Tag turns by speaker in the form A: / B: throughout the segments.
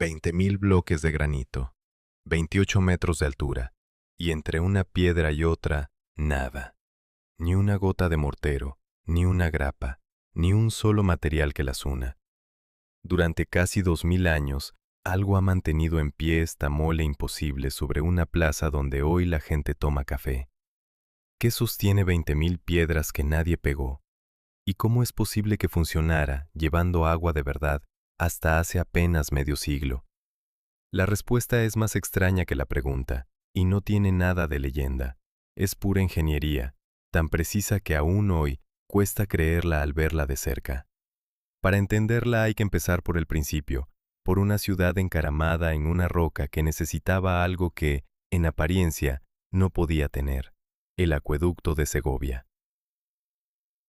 A: 20.000 bloques de granito, 28 metros de altura, y entre una piedra y otra, nada. Ni una gota de mortero, ni una grapa, ni un solo material que las una. Durante casi 2000 años, algo ha mantenido en pie esta mole imposible sobre una plaza donde hoy la gente toma café. ¿Qué sostiene 20.000 piedras que nadie pegó? ¿Y cómo es posible que funcionara, llevando agua de verdad, hasta hace apenas medio siglo? La respuesta es más extraña que la pregunta, y no tiene nada de leyenda. Es pura ingeniería, tan precisa que aún hoy cuesta creerla al verla de cerca. Para entenderla hay que empezar por el principio, por una ciudad encaramada en una roca que necesitaba algo que, en apariencia, no podía tener: el acueducto de Segovia.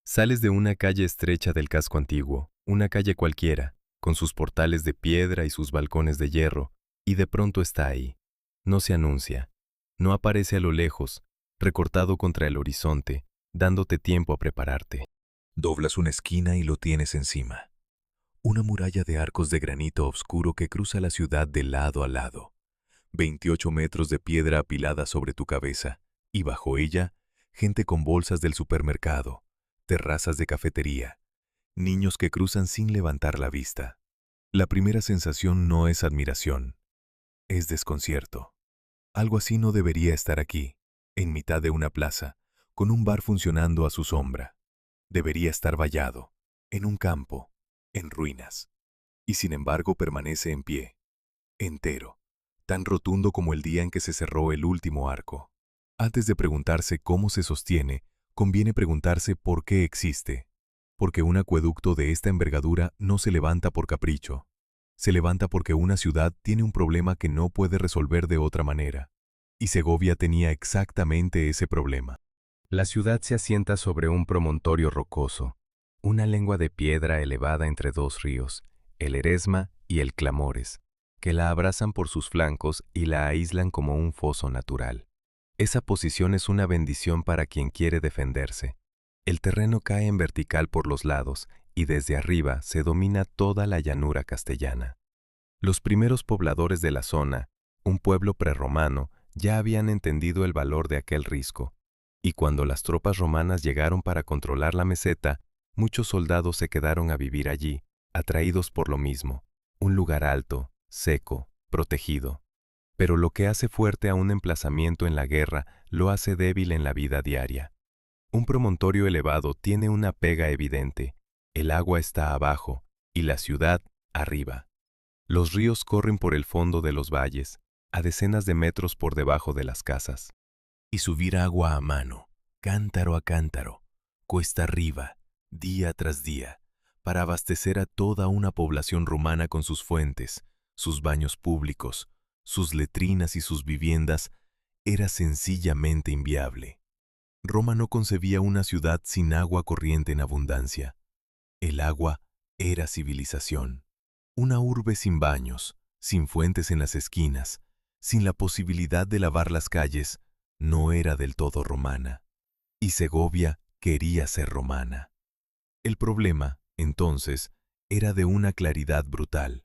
A: Sales de una calle estrecha del casco antiguo, una calle cualquiera, con sus portales de piedra y sus balcones de hierro, y de pronto está ahí. No se anuncia, no aparece a lo lejos, recortado contra el horizonte, dándote tiempo a prepararte.
B: Doblas una esquina y lo tienes encima. Una muralla de arcos de granito oscuro que cruza la ciudad de lado a lado. 28 metros de piedra apilada sobre tu cabeza, y bajo ella, gente con bolsas del supermercado, terrazas de cafetería, niños que cruzan sin levantar la vista. La primera sensación no es admiración, es desconcierto. Algo así no debería estar aquí, en mitad de una plaza, con un bar funcionando a su sombra. Debería estar vallado, en un campo, en ruinas. Y sin embargo permanece en pie, entero, tan rotundo como el día en que se cerró el último arco. Antes de preguntarse cómo se sostiene, conviene preguntarse por qué existe. Porque un acueducto de esta envergadura no se levanta por capricho. Se levanta porque una ciudad tiene un problema que no puede resolver de otra manera. Y Segovia tenía exactamente ese problema.
A: La ciudad se asienta sobre un promontorio rocoso, una lengua de piedra elevada entre dos ríos, el Eresma y el Clamores, que la abrazan por sus flancos y la aíslan como un foso natural. Esa posición es una bendición para quien quiere defenderse. El terreno cae en vertical por los lados y desde arriba se domina toda la llanura castellana. Los primeros pobladores de la zona, un pueblo prerromano, ya habían entendido el valor de aquel risco, y cuando las tropas romanas llegaron para controlar la meseta, muchos soldados se quedaron a vivir allí, atraídos por lo mismo: un lugar alto, seco, protegido. Pero lo que hace fuerte a un emplazamiento en la guerra lo hace débil en la vida diaria. Un promontorio elevado tiene una pega evidente: el agua está abajo y la ciudad arriba. Los ríos corren por el fondo de los valles, a decenas de metros por debajo de las casas.
B: Y subir agua a mano, cántaro a cántaro, cuesta arriba, día tras día, para abastecer a toda una población romana con sus fuentes, sus baños públicos, sus letrinas y sus viviendas, era sencillamente inviable. Roma no concebía una ciudad sin agua corriente en abundancia. El agua era civilización. Una urbe sin baños, sin fuentes en las esquinas, sin la posibilidad de lavar las calles, no era del todo romana. Y Segovia quería ser romana. El problema, entonces, era de una claridad brutal.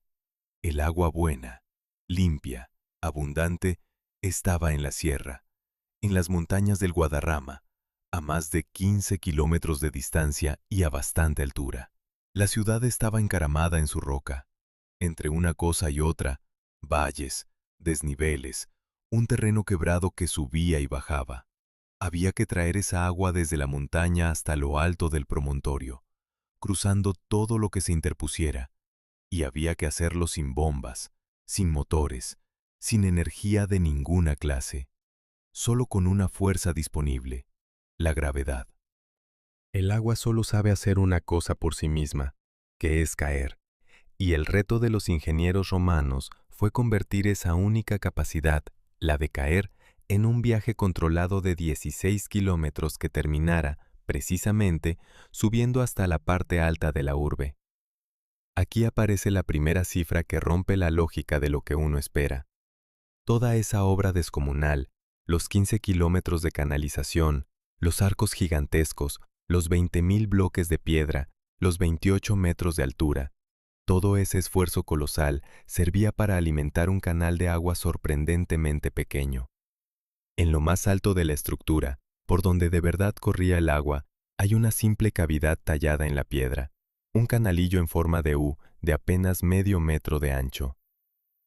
B: El agua buena, limpia, abundante, estaba en la sierra, en las montañas del Guadarrama, a más de 15 kilómetros de distancia y a bastante altura. La ciudad estaba encaramada en su roca. Entre una cosa y otra, valles, desniveles, un terreno quebrado que subía y bajaba. Había que traer esa agua desde la montaña hasta lo alto del promontorio, cruzando todo lo que se interpusiera, y había que hacerlo sin bombas, sin motores, sin energía de ninguna clase, solo con una fuerza disponible: la gravedad.
A: El agua solo sabe hacer una cosa por sí misma, que es caer, y el reto de los ingenieros romanos fue convertir esa única capacidad, la de caer, en un viaje controlado de 16 kilómetros que terminara, precisamente, subiendo hasta la parte alta de la urbe. Aquí aparece la primera cifra que rompe la lógica de lo que uno espera. Toda esa obra descomunal, los 15 kilómetros de canalización, los arcos gigantescos, los 20.000 bloques de piedra, los 28 metros de altura, Todo ese esfuerzo colosal servía para alimentar un canal de agua sorprendentemente pequeño. En lo más alto de la estructura, por donde de verdad corría el agua, hay una simple cavidad tallada en la piedra, un canalillo en forma de U de apenas medio metro de ancho.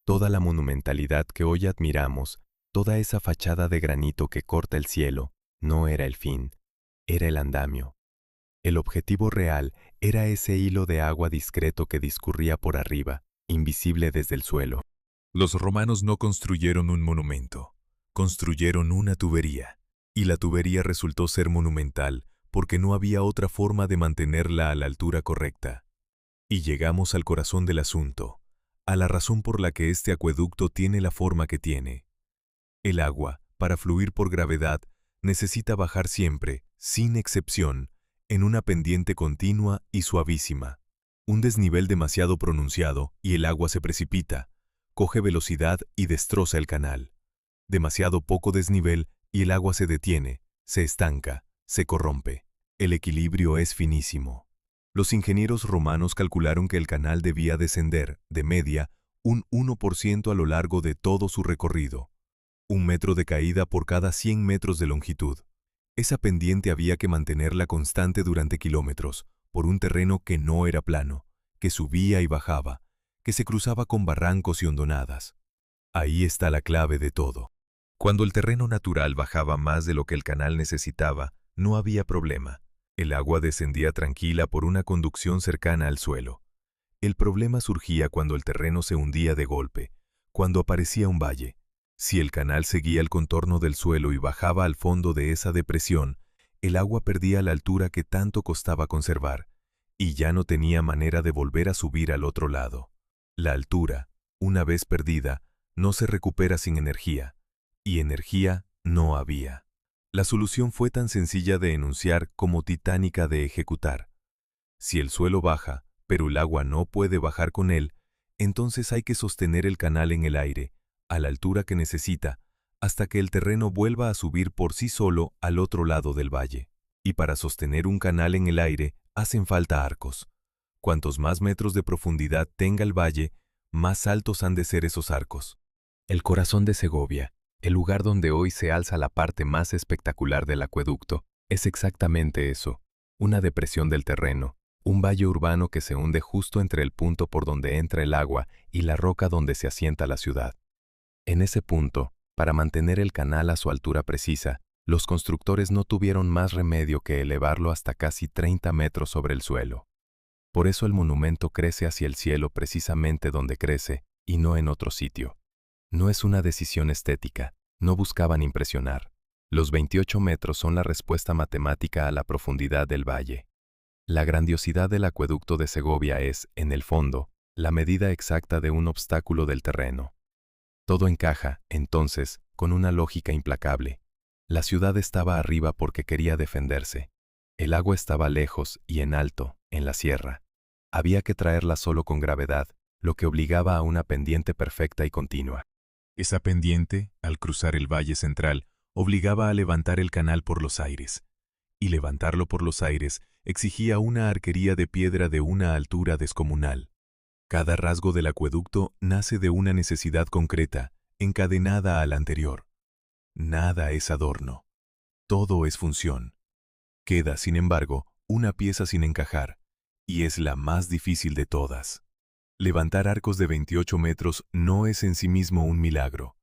A: Toda la monumentalidad que hoy admiramos, toda esa fachada de granito que corta el cielo, no era el fin, era el andamio. El objetivo real era ese hilo de agua discreto que discurría por arriba, invisible desde el suelo.
B: Los romanos no construyeron un monumento, construyeron una tubería, y la tubería resultó ser monumental porque no había otra forma de mantenerla a la altura correcta. Y llegamos al corazón del asunto, a la razón por la que este acueducto tiene la forma que tiene. El agua, para fluir por gravedad, necesita bajar siempre, sin excepción, en una pendiente continua y suavísima. Un desnivel demasiado pronunciado y el agua se precipita, coge velocidad y destroza el canal. Demasiado poco desnivel y el agua se detiene, se estanca, se corrompe. El equilibrio es finísimo. Los ingenieros romanos calcularon que el canal debía descender, de media, un 1% a lo largo de todo su recorrido. 1 metro de caída por cada 100 metros de longitud. Esa pendiente había que mantenerla constante durante kilómetros, por un terreno que no era plano, que subía y bajaba, que se cruzaba con barrancos y hondonadas. Ahí está la clave de todo. Cuando el terreno natural bajaba más de lo que el canal necesitaba, no había problema. El agua descendía tranquila por una conducción cercana al suelo. El problema surgía cuando el terreno se hundía de golpe, cuando aparecía un valle. Si el canal seguía el contorno del suelo y bajaba al fondo de esa depresión, el agua perdía la altura que tanto costaba conservar, y ya no tenía manera de volver a subir al otro lado. La altura, una vez perdida, no se recupera sin energía, y energía no había. La solución fue tan sencilla de enunciar como titánica de ejecutar. Si el suelo baja, pero el agua no puede bajar con él, entonces hay que sostener el canal en el aire, a la altura que necesita, hasta que el terreno vuelva a subir por sí solo al otro lado del valle. Y para sostener un canal en el aire hacen falta arcos. Cuantos más metros de profundidad tenga el valle, más altos han de ser esos arcos. El corazón de Segovia, el lugar donde hoy se alza la parte más espectacular del acueducto, es exactamente eso, una depresión del terreno, un valle urbano que se hunde justo entre el punto por donde entra el agua y la roca donde se asienta la ciudad. En ese punto, para mantener el canal a su altura precisa, los constructores no tuvieron más remedio que elevarlo hasta casi 30 metros sobre el suelo. Por eso el monumento crece hacia el cielo precisamente donde crece y no en otro sitio. No es una decisión estética, no buscaban impresionar. Los 28 metros son la respuesta matemática a la profundidad del valle. La grandiosidad del acueducto de Segovia es, en el fondo, la medida exacta de un obstáculo del terreno. Todo encaja, entonces, con una lógica implacable. La ciudad estaba arriba porque quería defenderse. El agua estaba lejos y en alto, en la sierra. Había que traerla solo con gravedad, lo que obligaba a una pendiente perfecta y continua. Esa pendiente, al cruzar el valle central, obligaba a levantar el canal por los aires. Y levantarlo por los aires exigía una arquería de piedra de una altura descomunal. Cada rasgo del acueducto nace de una necesidad concreta, encadenada a la anterior. Nada es adorno. Todo es función. Queda, sin embargo, una pieza sin encajar, y es la más difícil de todas. Levantar arcos de 28 metros no es en sí mismo un milagro.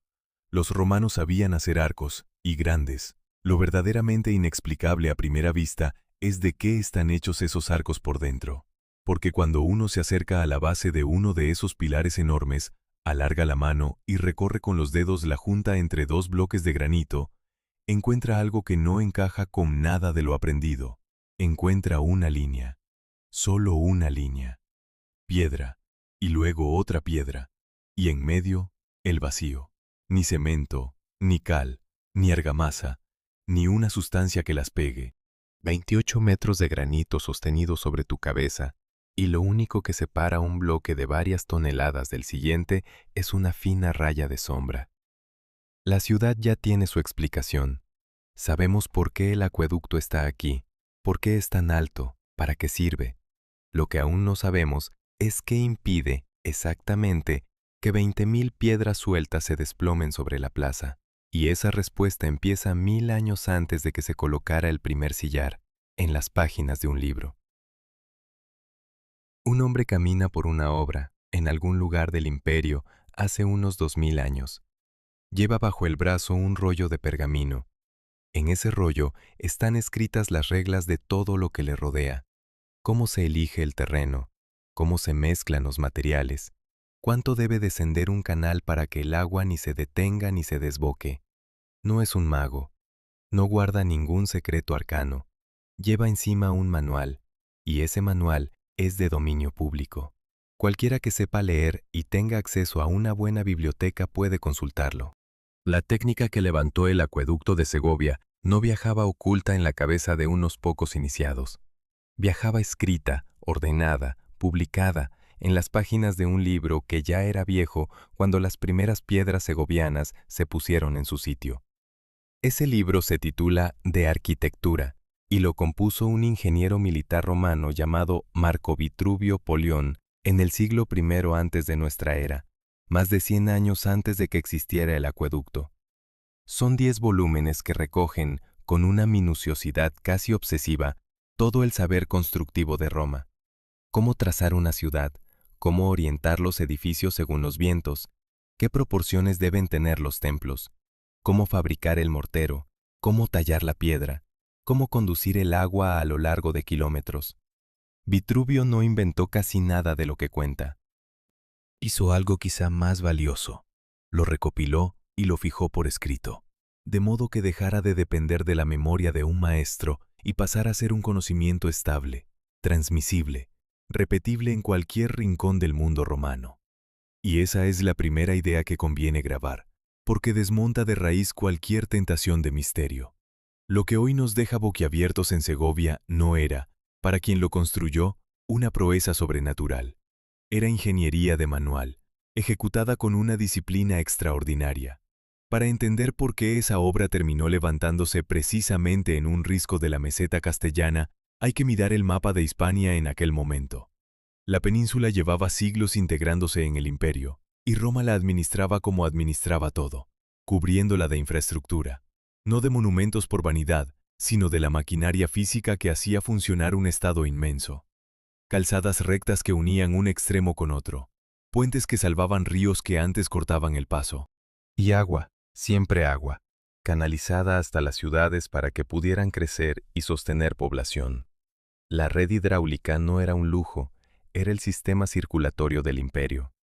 B: Los romanos sabían hacer arcos, y grandes. Lo verdaderamente inexplicable a primera vista es de qué están hechos esos arcos por dentro. Porque cuando uno se acerca a la base de uno de esos pilares enormes, alarga la mano y recorre con los dedos la junta entre dos bloques de granito, encuentra algo que no encaja con nada de lo aprendido. Encuentra una línea. Solo una línea. Piedra. Y luego otra piedra. Y en medio, el vacío. Ni cemento, ni cal, ni argamasa, ni una sustancia que las pegue. 28 metros de granito sostenido sobre tu cabeza, y lo único que separa un bloque de varias toneladas del siguiente es una fina raya de sombra. La ciudad ya tiene su explicación. Sabemos por qué el acueducto está aquí, por qué es tan alto, para qué sirve. Lo que aún no sabemos
A: es qué impide, exactamente, que 20.000 piedras sueltas se desplomen sobre la plaza. Y esa respuesta empieza 1000 años antes de que se colocara el primer sillar, en las páginas de un libro. Un hombre camina por una obra, en algún lugar del imperio, hace unos 2000 años. Lleva bajo el brazo un rollo de pergamino. En ese rollo están escritas las reglas de todo lo que le rodea: cómo se elige el terreno, cómo se mezclan los materiales, cuánto debe descender un canal para que el agua ni se detenga ni se desboque. No es un mago, no guarda ningún secreto arcano, lleva encima un manual, y ese manual es de dominio público. Cualquiera que sepa leer y tenga acceso a una buena biblioteca puede consultarlo. La técnica que levantó el acueducto de Segovia no viajaba oculta en la cabeza de unos pocos iniciados. Viajaba escrita, ordenada, publicada, en las páginas de un libro que ya era viejo cuando las primeras piedras segovianas se pusieron en su sitio. Ese libro se titula De Arquitectura y lo compuso un ingeniero militar romano llamado Marco Vitruvio Polión en el siglo I antes de nuestra era, más de 100 años antes de que existiera el acueducto. Son 10 volúmenes que recogen, con una minuciosidad casi obsesiva, todo el saber constructivo de Roma. Cómo trazar una ciudad, cómo orientar los edificios según los vientos, qué proporciones deben tener los templos, cómo fabricar el mortero, cómo tallar la piedra, cómo conducir el agua a lo largo de kilómetros. Vitruvio no inventó casi nada de lo que cuenta.
B: Hizo algo quizá más valioso. Lo recopiló y lo fijó por escrito, de modo que dejara de depender de la memoria de un maestro y pasara a ser un conocimiento estable, transmisible, repetible en cualquier rincón del mundo romano. Y esa es la primera idea que conviene grabar, porque desmonta de raíz cualquier tentación de misterio. Lo que hoy nos deja boquiabiertos en Segovia no era, para quien lo construyó, una proeza sobrenatural. Era ingeniería de manual, ejecutada con una disciplina extraordinaria. Para entender por qué esa obra terminó levantándose precisamente en un risco de la meseta castellana, hay que mirar el mapa de Hispania en aquel momento. La península llevaba siglos integrándose en el imperio, y Roma la administraba como administraba todo, cubriéndola de infraestructura, no de monumentos por vanidad, sino de la maquinaria física que hacía funcionar un estado inmenso. Calzadas rectas que unían un extremo con otro, puentes que salvaban ríos que antes cortaban el paso.
A: Y agua, siempre agua, canalizada hasta las ciudades para que pudieran crecer y sostener población. La red hidráulica no era un lujo, era el sistema circulatorio del imperio.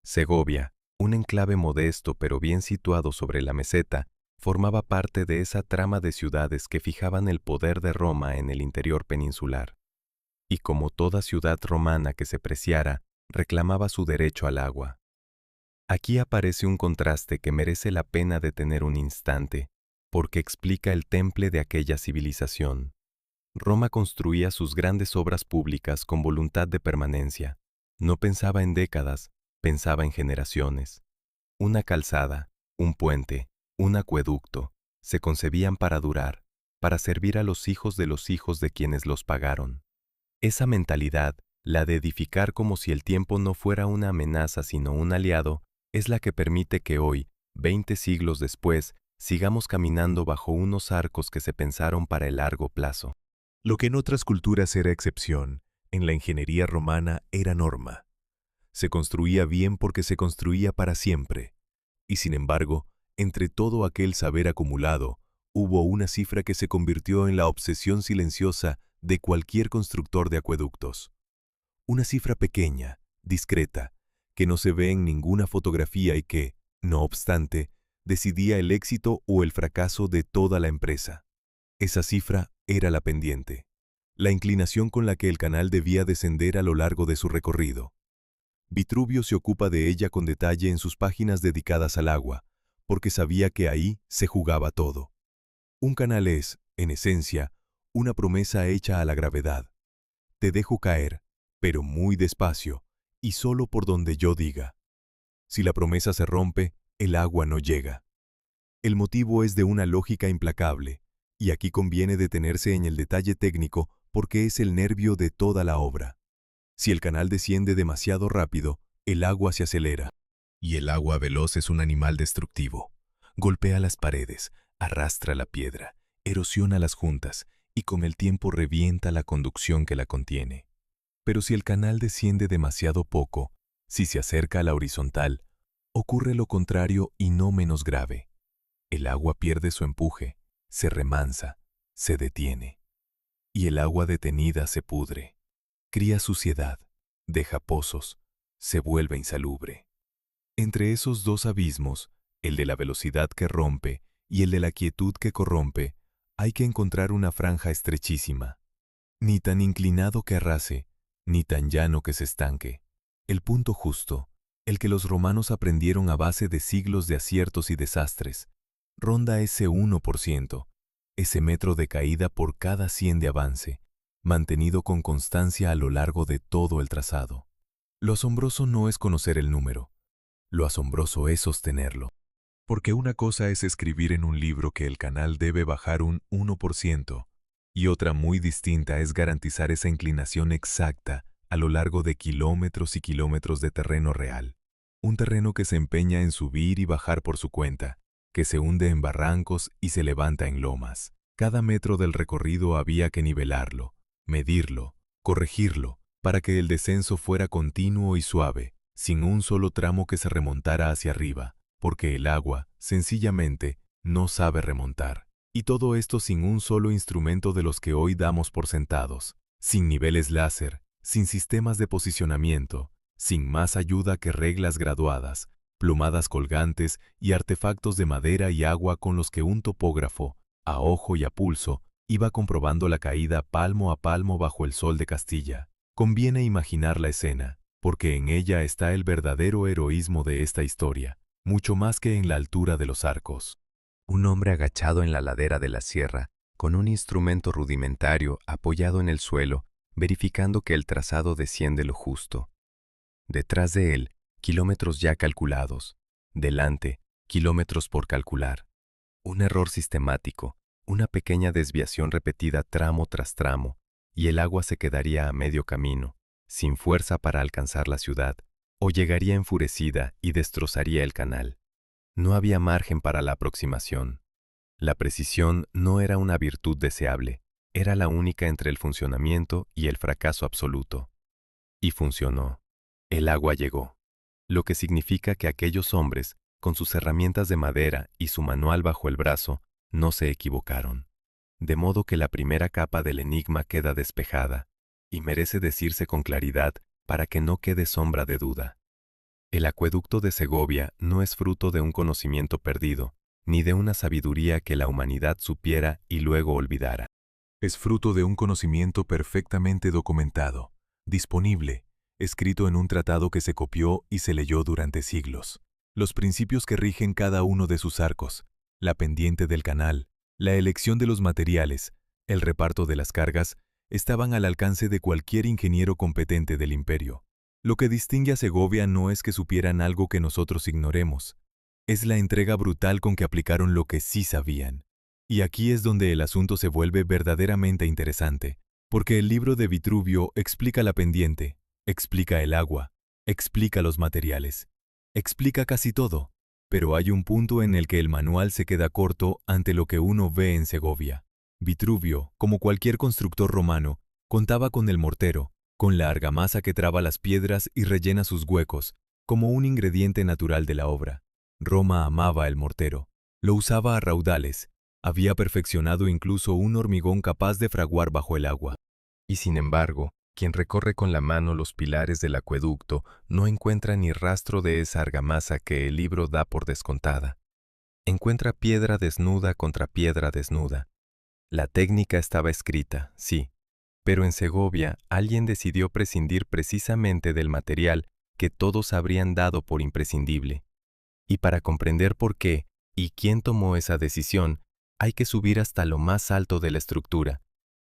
A: Segovia, un enclave modesto pero bien situado sobre la meseta, formaba parte de esa trama de ciudades que fijaban el poder de Roma en el interior peninsular. Y como toda ciudad romana que se preciara, reclamaba su derecho al agua. Aquí aparece un contraste que merece la pena detener un instante, porque explica el temple de aquella civilización. Roma construía sus grandes obras públicas con voluntad de permanencia. No pensaba en décadas, pensaba en generaciones. Una calzada, un puente, un acueducto, se concebían para durar, para servir a los hijos de quienes los pagaron. Esa mentalidad, la de edificar como si el tiempo no fuera una amenaza sino un aliado, es la que permite que hoy, 20 siglos después, sigamos caminando bajo unos arcos que se pensaron para el largo plazo.
B: Lo que en otras culturas era excepción, en la ingeniería romana era norma. Se construía bien porque se construía para siempre. Y sin embargo, entre todo aquel saber acumulado, hubo una cifra que se convirtió en la obsesión silenciosa de cualquier constructor de acueductos. Una cifra pequeña, discreta, que no se ve en ninguna fotografía y que, no obstante, decidía el éxito o el fracaso de toda la empresa. Esa cifra era la pendiente, la inclinación con la que el canal debía descender a lo largo de su recorrido. Vitruvio se ocupa de ella con detalle en sus páginas dedicadas al agua, porque sabía que ahí se jugaba todo. Un canal es, en esencia, una promesa hecha a la gravedad. Te dejo caer, pero muy despacio, y solo por donde yo diga. Si la promesa se rompe, el agua no llega. El motivo es de una lógica implacable, y aquí conviene detenerse en el detalle técnico porque es el nervio de toda la obra. Si el canal desciende demasiado rápido, el agua se acelera. Y el agua veloz es un animal destructivo. Golpea las paredes, arrastra la piedra, erosiona las juntas y con el tiempo revienta la conducción que la contiene. Pero si el canal desciende demasiado poco, si se acerca a la horizontal, ocurre lo contrario y no menos grave. El agua pierde su empuje, se remansa, se detiene. Y el agua detenida se pudre, cría suciedad, deja pozos, se vuelve insalubre. Entre esos dos abismos, el de la velocidad que rompe y el de la quietud que corrompe, hay que encontrar una franja estrechísima, ni tan inclinado que arrase, ni tan llano que se estanque. El punto justo, el que los romanos aprendieron a base de siglos de aciertos y desastres, ronda ese 1%, ese metro de caída por cada 100 de avance, mantenido con constancia a lo largo de todo el trazado. Lo asombroso no es conocer el número, lo asombroso es sostenerlo. Porque una cosa es escribir en un libro que el canal debe bajar un 1%, y otra muy distinta es garantizar esa inclinación exacta a lo largo de kilómetros y kilómetros de terreno real. Un terreno que se empeña en subir y bajar por su cuenta, que se hunde en barrancos y se levanta en lomas. Cada metro del recorrido había que nivelarlo, medirlo, corregirlo, para que el descenso fuera continuo y suave, sin un solo tramo que se remontara hacia arriba, porque el agua, sencillamente, no sabe remontar. Y todo esto sin un solo instrumento de los que hoy damos por sentados, sin niveles láser, sin sistemas de posicionamiento, sin más ayuda que reglas graduadas, plumadas colgantes y artefactos de madera y agua con los que un topógrafo, a ojo y a pulso, iba comprobando la caída palmo a palmo bajo el sol de Castilla. Conviene imaginar la escena, porque en ella está el verdadero heroísmo de esta historia, mucho más que en la altura de los arcos.
A: Un hombre agachado en la ladera de la sierra, con un instrumento rudimentario apoyado en el suelo, verificando que el trazado desciende lo justo. Detrás de él, kilómetros ya calculados. Delante, kilómetros por calcular. Un error sistemático, una pequeña desviación repetida tramo tras tramo, y el agua se quedaría a medio camino, sin fuerza para alcanzar la ciudad, o llegaría enfurecida y destrozaría el canal. No había margen para la aproximación. La precisión no era una virtud deseable, era la única entre el funcionamiento y el fracaso absoluto. Y funcionó. El agua llegó, lo que significa que aquellos hombres, con sus herramientas de madera y su manual bajo el brazo, no se equivocaron. De modo que la primera capa del enigma queda despejada, y merece decirse con claridad para que no quede sombra de duda. El acueducto de Segovia no es fruto de un conocimiento perdido, ni de una sabiduría que la humanidad supiera y luego olvidara.
B: Es fruto de un conocimiento perfectamente documentado, disponible, escrito en un tratado que se copió y se leyó durante siglos. Los principios que rigen cada uno de sus arcos, la pendiente del canal, la elección de los materiales, el reparto de las cargas, estaban al alcance de cualquier ingeniero competente del imperio. Lo que distingue a Segovia no es que supieran algo que nosotros ignoremos, es la entrega brutal con que aplicaron lo que sí sabían. Y aquí es donde el asunto se vuelve verdaderamente interesante, porque el libro de Vitruvio explica la pendiente, explica el agua, explica los materiales, explica casi todo, pero hay un punto en el que el manual se queda corto ante lo que uno ve en Segovia. Vitruvio, como cualquier constructor romano, contaba con el mortero, con la argamasa que traba las piedras y rellena sus huecos, como un ingrediente natural de la obra. Roma amaba el mortero, lo usaba a raudales, había perfeccionado incluso un hormigón capaz de fraguar bajo el agua. Y sin embargo, quien recorre con la mano los pilares del acueducto no encuentra ni rastro de esa argamasa que el libro da por descontada. Encuentra piedra desnuda contra piedra desnuda. La técnica estaba escrita, sí, pero en Segovia alguien decidió prescindir precisamente del material que todos habrían dado por imprescindible. Y para comprender por qué y quién tomó esa decisión, hay que subir hasta lo más alto de la estructura,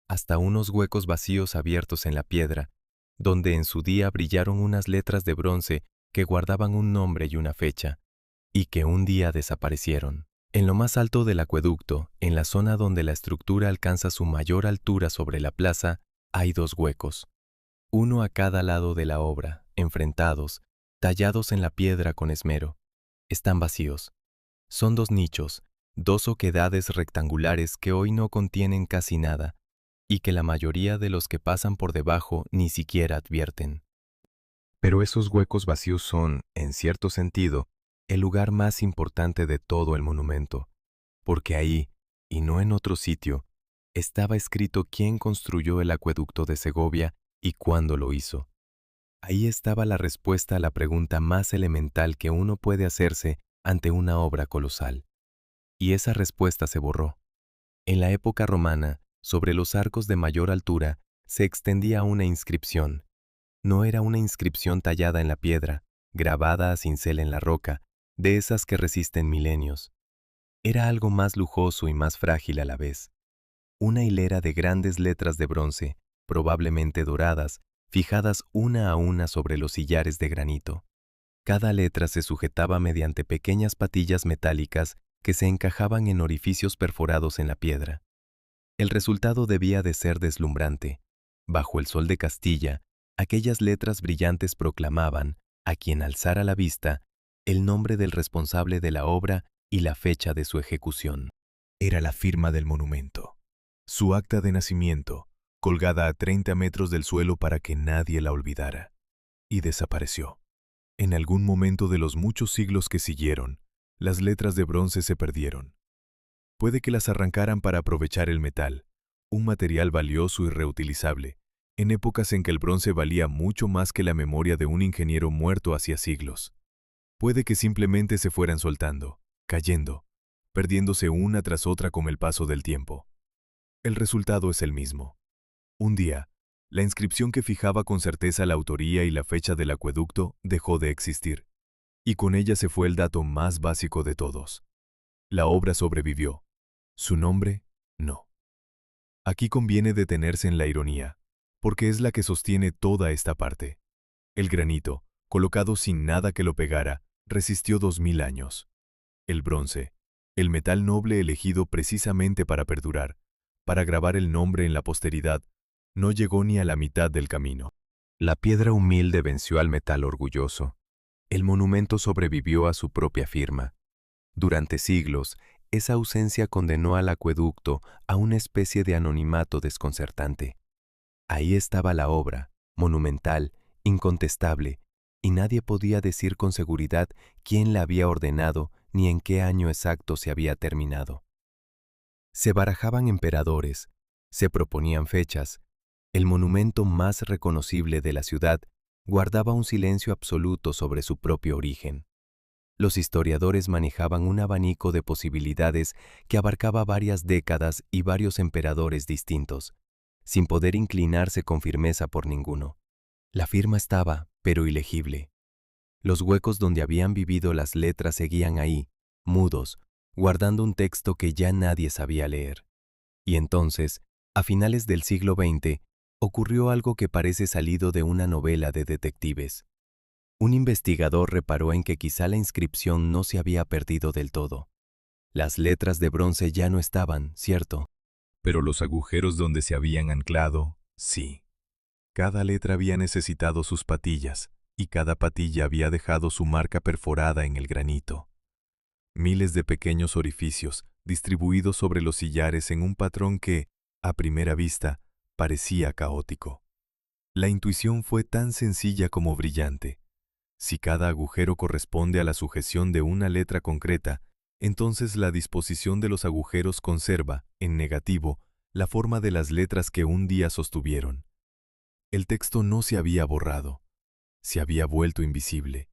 B: hasta unos huecos vacíos abiertos en la piedra, donde en su día brillaron unas letras de bronce que guardaban un nombre y una fecha, y que un día desaparecieron. En lo más alto del acueducto, en la zona donde la estructura alcanza su mayor altura sobre la plaza, hay dos huecos.
C: uno a cada lado de la obra, enfrentados, tallados en la piedra con esmero. Están vacíos. Son dos nichos, dos oquedades rectangulares que hoy no contienen casi nada, y que la mayoría de los que pasan por debajo ni siquiera advierten.
A: Pero esos huecos vacíos son, en cierto sentido, el lugar más importante de todo el monumento, porque ahí, y no en otro sitio, estaba escrito quién construyó el acueducto de Segovia y cuándo lo hizo. Ahí estaba la respuesta a la pregunta más elemental que uno puede hacerse ante una obra colosal. Y esa respuesta se borró. En la época romana, sobre los arcos de mayor altura, se extendía una inscripción. No era una inscripción tallada en la piedra, grabada a cincel en la roca, de esas que resisten milenios. Era algo más lujoso y más frágil a la vez. Una hilera de grandes letras de bronce, probablemente doradas, fijadas una a una sobre los sillares de granito. Cada letra se sujetaba mediante pequeñas patillas metálicas que se encajaban en orificios perforados en la piedra. El resultado debía de ser deslumbrante. Bajo el sol de Castilla, aquellas letras brillantes proclamaban, a quien alzara la vista, el nombre del responsable de la obra y la fecha de su ejecución.
B: Era la firma del monumento. Su acta de nacimiento, colgada a 30 metros del suelo para que nadie la olvidara. Y desapareció. En algún momento de los muchos siglos que siguieron, las letras de bronce se perdieron. Puede que las arrancaran para aprovechar el metal, un material valioso y reutilizable, en épocas en que el bronce valía mucho más que la memoria de un ingeniero muerto hacía siglos. Puede que simplemente se fueran soltando, cayendo, perdiéndose una tras otra con el paso del tiempo. El resultado es el mismo. Un día, la inscripción que fijaba con certeza la autoría y la fecha del acueducto dejó de existir, y con ella se fue el dato más básico de todos. La obra sobrevivió. Su nombre, no. Aquí conviene detenerse en la ironía, porque es la que sostiene toda esta parte. El granito, colocado sin nada que lo pegara, resistió 2000 años. El bronce, el metal noble elegido precisamente para perdurar, para grabar el nombre en la posteridad, no llegó ni a la mitad del camino.
A: La piedra humilde venció al metal orgulloso. El monumento sobrevivió a su propia firma. Durante siglos, esa ausencia condenó al acueducto a una especie de anonimato desconcertante. Ahí estaba la obra, monumental, incontestable, y nadie podía decir con seguridad quién la había ordenado ni en qué año exacto se había terminado. Se barajaban emperadores, se proponían fechas. El monumento más reconocible de la ciudad guardaba un silencio absoluto sobre su propio origen. Los historiadores manejaban un abanico de posibilidades que abarcaba varias décadas y varios emperadores distintos, sin poder inclinarse con firmeza por ninguno. La firma estaba, pero ilegible. Los huecos donde habían vivido las letras seguían ahí, mudos, guardando un texto que ya nadie sabía leer. Y entonces, a finales del siglo XX, ocurrió algo que parece salido de una novela de detectives. Un investigador reparó en que quizá la inscripción no se había perdido del todo. Las letras de bronce ya no estaban, ¿cierto?
B: Pero los agujeros donde se habían anclado, sí. Cada letra había necesitado sus patillas, y cada patilla había dejado su marca perforada en el granito. Miles de pequeños orificios, distribuidos sobre los sillares en un patrón que, a primera vista, parecía caótico. La intuición fue tan sencilla como brillante. Si cada agujero corresponde a la sujeción de una letra concreta, entonces la disposición de los agujeros conserva, en negativo, la forma de las letras que un día sostuvieron. El texto no se había borrado, se había vuelto invisible.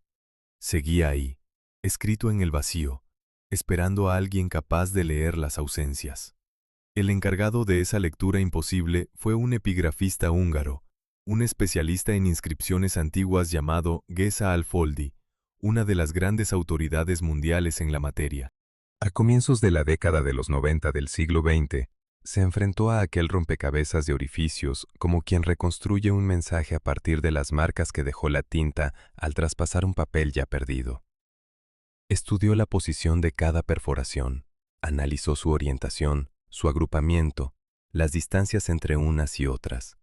B: Seguía ahí, escrito en el vacío, esperando a alguien capaz de leer las ausencias. El encargado de esa lectura imposible fue un epigrafista húngaro, un especialista en inscripciones antiguas llamado Géza Alfoldi, una de las grandes autoridades mundiales en la materia.
A: A comienzos de la década de los 90 del siglo XX, se enfrentó a aquel rompecabezas de orificios como quien reconstruye un mensaje a partir de las marcas que dejó la tinta al traspasar un papel ya perdido. Estudió la posición de cada perforación, analizó su orientación, su agrupamiento, las distancias entre unas y otras.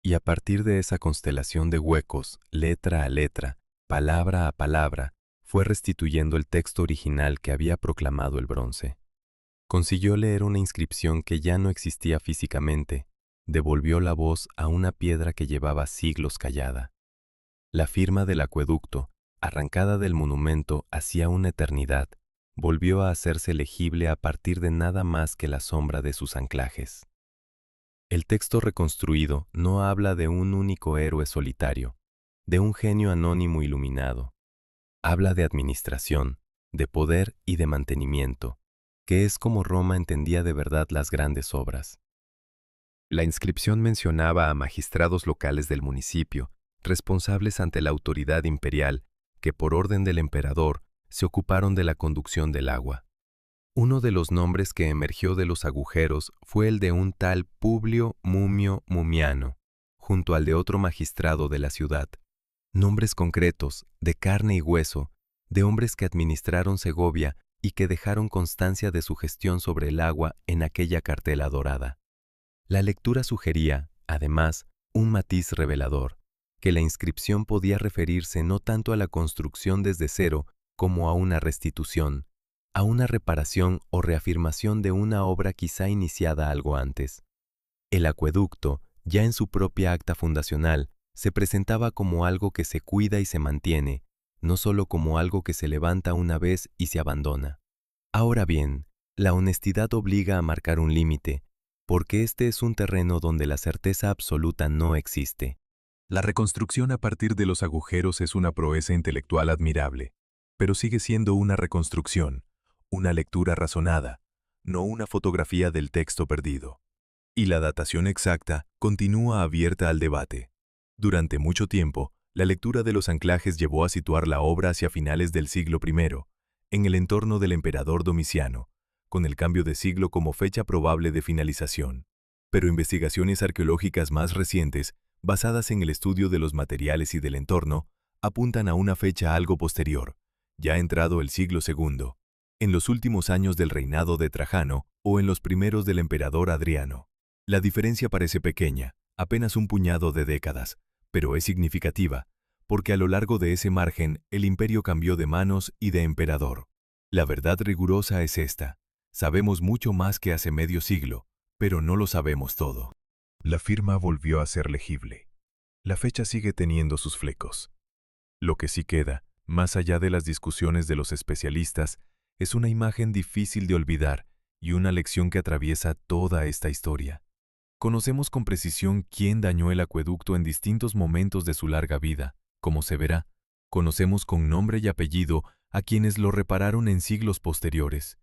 A: Y a partir de esa constelación de huecos, letra a letra, palabra a palabra, fue restituyendo el texto original que había proclamado el bronce. Consiguió leer una inscripción que ya no existía físicamente, devolvió la voz a una piedra que llevaba siglos callada. La firma del acueducto, arrancada del monumento hacía una eternidad, volvió a hacerse legible a partir de nada más que la sombra de sus anclajes. El texto reconstruido no habla de un único héroe solitario, de un genio anónimo iluminado. Habla de administración, de poder y de mantenimiento, que es como Roma entendía de verdad las grandes obras. La inscripción mencionaba a magistrados locales del municipio, responsables ante la autoridad imperial, que por orden del emperador se ocuparon de la conducción del agua. Uno de los nombres que emergió de los agujeros fue el de un tal Publio Mumio Mumiano, junto al de otro magistrado de la ciudad. Nombres concretos, de carne y hueso, de hombres que administraron Segovia y que dejaron constancia de su gestión sobre el agua en aquella cartela dorada. La lectura sugería, además, un matiz revelador, que la inscripción podía referirse no tanto a la construcción desde cero como a una restitución, a una reparación o reafirmación de una obra quizá iniciada algo antes. El acueducto, ya en su propia acta fundacional, se presentaba como algo que se cuida y se mantiene, no solo como algo que se levanta una vez y se abandona. Ahora bien, la honestidad obliga a marcar un límite, porque este es un terreno donde la certeza absoluta no existe.
B: La reconstrucción a partir de los agujeros es una proeza intelectual admirable, pero sigue siendo una reconstrucción, una lectura razonada, no una fotografía del texto perdido. Y la datación exacta continúa abierta al debate. Durante mucho tiempo, la lectura de los anclajes llevó a situar la obra hacia finales del siglo I, en el entorno del emperador Domiciano, con el cambio de siglo como fecha probable de finalización. Pero investigaciones arqueológicas más recientes, basadas en el estudio de los materiales y del entorno, apuntan a una fecha algo posterior, ya entrado el siglo II, en los últimos años del reinado de Trajano o en los primeros del emperador Adriano. La diferencia parece pequeña, apenas un puñado de décadas, pero es significativa, porque a lo largo de ese margen el imperio cambió de manos y de emperador. La verdad rigurosa es esta: sabemos mucho más que hace medio siglo, pero no lo sabemos todo. La firma volvió a ser legible. La fecha sigue teniendo sus flecos. Lo que sí queda, más allá de las discusiones de los especialistas, es una imagen difícil de olvidar y una lección que atraviesa toda esta historia. Conocemos con precisión quién dañó el acueducto en distintos momentos de su larga vida, como se verá. Conocemos con nombre y apellido a quienes lo repararon en siglos posteriores.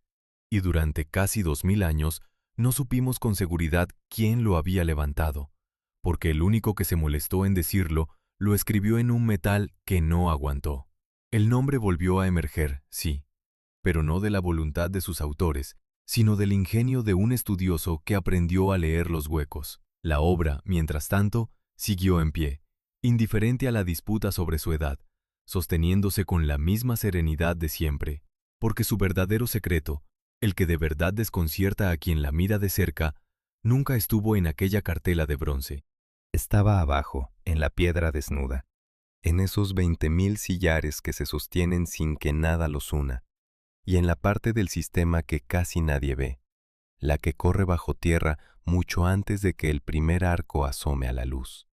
B: Y durante casi 2000 años no supimos con seguridad quién lo había levantado, porque el único que se molestó en decirlo lo escribió en un metal que no aguantó. El nombre volvió a emerger, sí, pero no de la voluntad de sus autores, sino del ingenio de un estudioso que aprendió a leer los huecos. La obra, mientras tanto, siguió en pie, indiferente a la disputa sobre su edad, sosteniéndose con la misma serenidad de siempre, porque su verdadero secreto, el que de verdad desconcierta a quien la mira de cerca, nunca estuvo en aquella cartela de bronce.
A: Estaba abajo, en la piedra desnuda, en esos 20.000 sillares que se sostienen sin que nada los una, y en la parte del sistema que casi nadie ve, la que corre bajo tierra mucho antes de que el primer arco asome a la luz.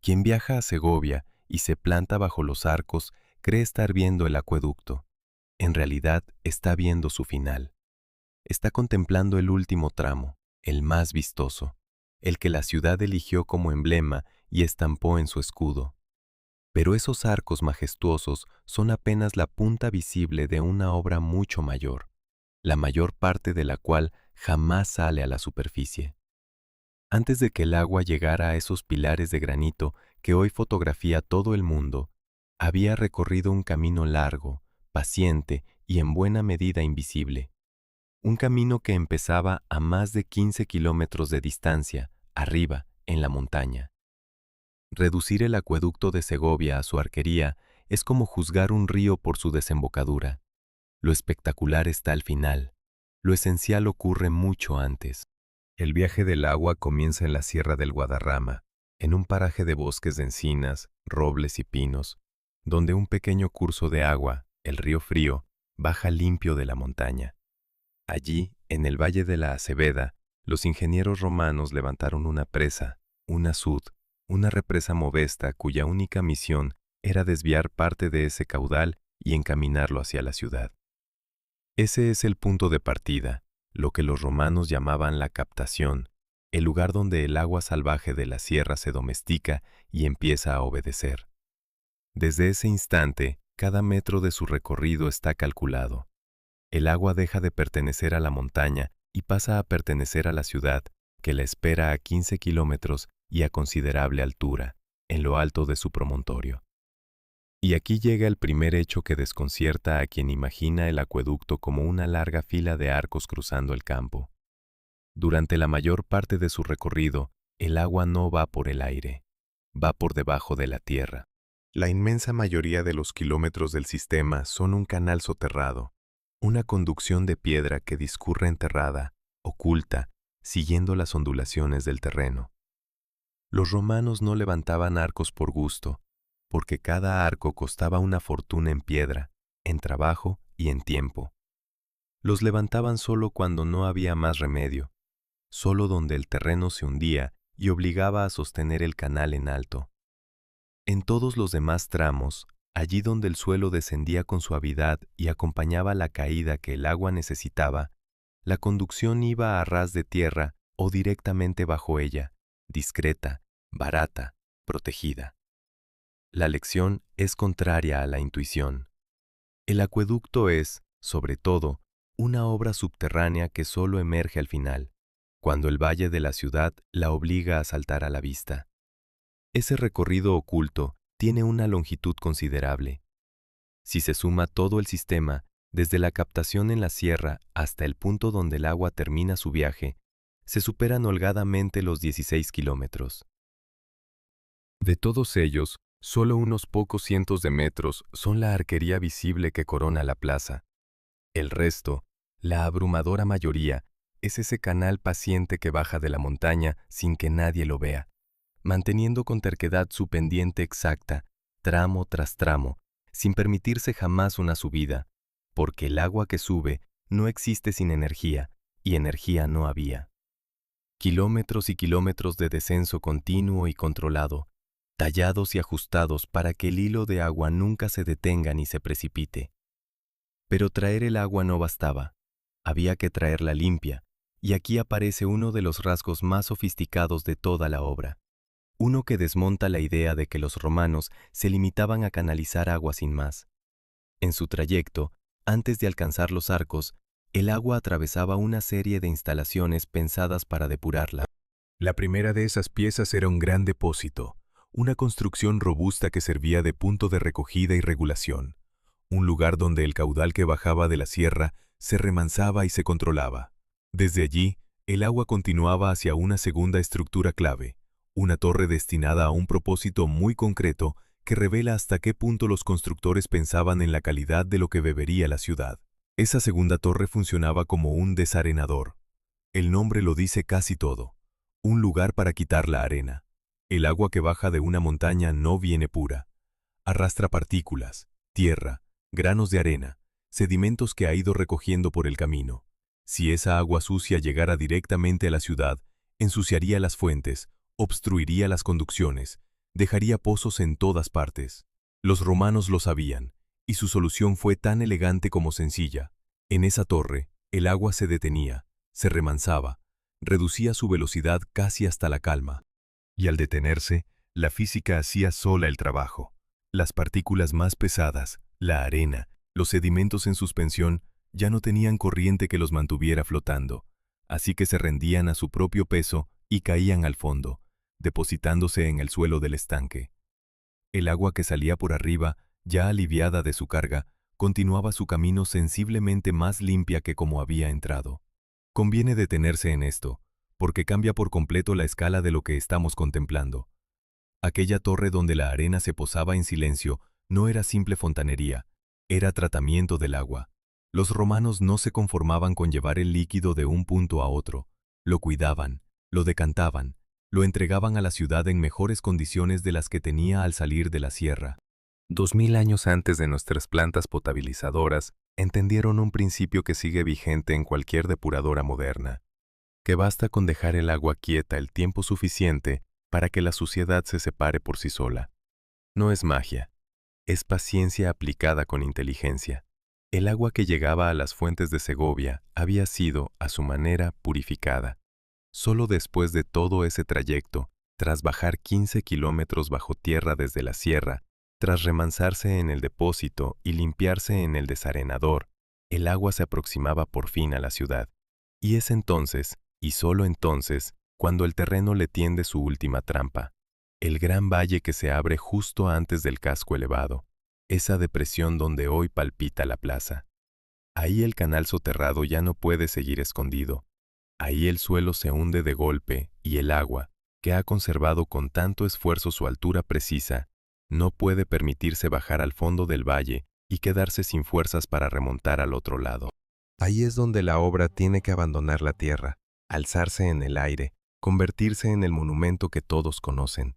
A: Quien viaja a Segovia y se planta bajo los arcos cree estar viendo el acueducto. En realidad está viendo su final. Está contemplando el último tramo, el más vistoso, el que la ciudad eligió como emblema y estampó en su escudo. Pero esos arcos majestuosos son apenas la punta visible de una obra mucho mayor, la mayor parte de la cual jamás sale a la superficie. Antes de que el agua llegara a esos pilares de granito que hoy fotografía todo el mundo, había recorrido un camino largo, paciente y en buena medida invisible. Un camino que empezaba a más de 15 kilómetros de distancia, arriba, en la montaña. Reducir el acueducto de Segovia a su arquería es como juzgar un río por su desembocadura. Lo espectacular está al final, lo esencial ocurre mucho antes. El viaje del agua comienza en la Sierra del Guadarrama, en un paraje de bosques de encinas, robles y pinos, donde un pequeño curso de agua, el río Frío, baja limpio de la montaña. Allí, en el Valle de la Aceveda, los ingenieros romanos levantaron una presa, un azud, una represa modesta cuya única misión era desviar parte de ese caudal y encaminarlo hacia la ciudad. Ese es el punto de partida, lo que los romanos llamaban la captación, el lugar donde el agua salvaje de la sierra se domestica y empieza a obedecer. Desde ese instante, cada metro de su recorrido está calculado. El agua deja de pertenecer a la montaña y pasa a pertenecer a la ciudad, que la espera a 15 kilómetros y a considerable altura, en lo alto de su promontorio. Y aquí llega el primer hecho que desconcierta a quien imagina el acueducto como una larga fila de arcos cruzando el campo. Durante la mayor parte de su recorrido, el agua no va por el aire, va por debajo de la tierra. La inmensa mayoría de los kilómetros del sistema son un canal soterrado, una conducción de piedra que discurre enterrada, oculta, siguiendo las ondulaciones del terreno. Los romanos no levantaban arcos por gusto, porque cada arco costaba una fortuna en piedra, en trabajo y en tiempo. Los levantaban solo cuando no había más remedio, solo donde el terreno se hundía y obligaba a sostener el canal en alto. En todos los demás tramos, allí donde el suelo descendía con suavidad y acompañaba la caída que el agua necesitaba, la conducción iba a ras de tierra o directamente bajo ella, discreta, barata, protegida. La lección es contraria a la intuición. El acueducto es, sobre todo, una obra subterránea que solo emerge al final, cuando el valle de la ciudad la obliga a saltar a la vista. Ese recorrido oculto tiene una longitud considerable. Si se suma todo el sistema, desde la captación en la sierra hasta el punto donde el agua termina su viaje, se superan holgadamente los 16 kilómetros. De todos ellos, solo unos pocos cientos de metros son la arquería visible que corona la plaza. El resto, la abrumadora mayoría, es ese canal paciente que baja de la montaña sin que nadie lo vea, manteniendo con terquedad su pendiente exacta, tramo tras tramo, sin permitirse jamás una subida, porque el agua que sube no existe sin energía, y energía no había. Kilómetros y kilómetros de descenso continuo y controlado, tallados y ajustados para que el hilo de agua nunca se detenga ni se precipite. Pero traer el agua no bastaba, había que traerla limpia, y aquí aparece uno de los rasgos más sofisticados de toda la obra. Uno que desmonta la idea de que los romanos se limitaban a canalizar agua sin más. En su trayecto, antes de alcanzar los arcos, el agua atravesaba una serie de instalaciones pensadas para depurarla.
B: La primera de esas piezas era un gran depósito, una construcción robusta que servía de punto de recogida y regulación, un lugar donde el caudal que bajaba de la sierra se remansaba y se controlaba. Desde allí, el agua continuaba hacia una segunda estructura clave, una torre destinada a un propósito muy concreto que revela hasta qué punto los constructores pensaban en la calidad de lo que bebería la ciudad. Esa segunda torre funcionaba como un desarenador. El nombre lo dice casi todo, un lugar para quitar la arena. El agua que baja de una montaña no viene pura. Arrastra partículas, tierra, granos de arena, sedimentos que ha ido recogiendo por el camino. Si esa agua sucia llegara directamente a la ciudad, ensuciaría las fuentes, obstruiría las conducciones, dejaría pozos en todas partes. Los romanos lo sabían, y su solución fue tan elegante como sencilla. En esa torre, el agua se detenía, se remansaba, reducía su velocidad casi hasta la calma. Y al detenerse, la física hacía sola el trabajo. Las partículas más pesadas, la arena, los sedimentos en suspensión, ya no tenían corriente que los mantuviera flotando, así que se rendían a su propio peso y caían al fondo, depositándose en el suelo del estanque. El agua que salía por arriba, ya aliviada de su carga, continuaba su camino sensiblemente más limpia que como había entrado. Conviene detenerse en esto, porque cambia por completo la escala de lo que estamos contemplando. Aquella torre donde la arena se posaba en silencio no era simple fontanería, era tratamiento del agua. Los romanos no se conformaban con llevar el líquido de un punto a otro, Lo cuidaban, lo decantaban, lo entregaban a la ciudad en mejores condiciones de las que tenía al salir de la sierra.
A: 2000 años antes de nuestras plantas potabilizadoras, entendieron un principio que sigue vigente en cualquier depuradora moderna, que basta con dejar el agua quieta el tiempo suficiente para que la suciedad se separe por sí sola. No es magia, es paciencia aplicada con inteligencia. El agua que llegaba a las fuentes de Segovia había sido, a su manera, purificada. Solo después de todo ese trayecto, tras bajar 15 kilómetros bajo tierra desde la sierra, tras remansarse en el depósito y limpiarse en el desarenador, el agua se aproximaba por fin a la ciudad. Y es entonces, y solo entonces, cuando el terreno le tiende su última trampa, el gran valle que se abre justo antes del casco elevado, esa depresión donde hoy palpita la plaza. Ahí el canal soterrado ya no puede seguir escondido. Ahí el suelo se hunde de golpe y el agua, que ha conservado con tanto esfuerzo su altura precisa, no puede permitirse bajar al fondo del valle y quedarse sin fuerzas para remontar al otro lado. Ahí es donde la obra tiene que abandonar la tierra, alzarse en el aire, convertirse en el monumento que todos conocen.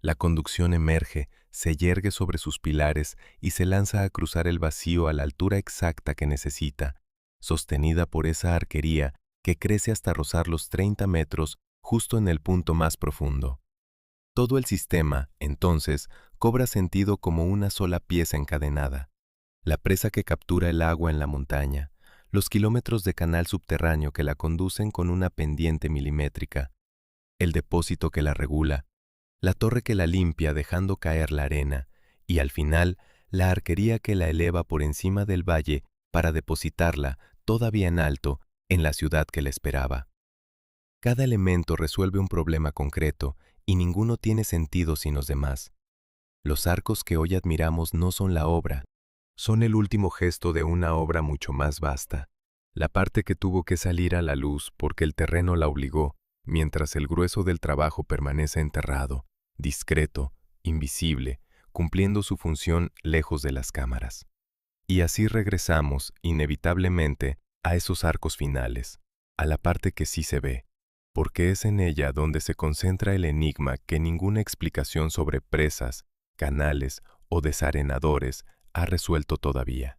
A: La conducción emerge, se yergue sobre sus pilares y se lanza a cruzar el vacío a la altura exacta que necesita, sostenida por esa arquería que crece hasta rozar los 30 metros justo en el punto más profundo. Todo el sistema, entonces, cobra sentido como una sola pieza encadenada. La presa que captura el agua en la montaña, los kilómetros de canal subterráneo que la conducen con una pendiente milimétrica, el depósito que la regula, la torre que la limpia dejando caer la arena, y al final, la arquería que la eleva por encima del valle para depositarla, todavía en alto, en la ciudad que la esperaba. Cada elemento resuelve un problema concreto y ninguno tiene sentido sin los demás. Los arcos que hoy admiramos no son la obra, son el último gesto de una obra mucho más vasta, la parte que tuvo que salir a la luz porque el terreno la obligó, mientras el grueso del trabajo permanece enterrado, discreto, invisible, cumpliendo su función lejos de las cámaras. Y así regresamos, inevitablemente, a esos arcos finales, a la parte que sí se ve, porque es en ella donde se concentra el enigma que ninguna explicación sobre presas, canales o desarenadores ha resuelto todavía.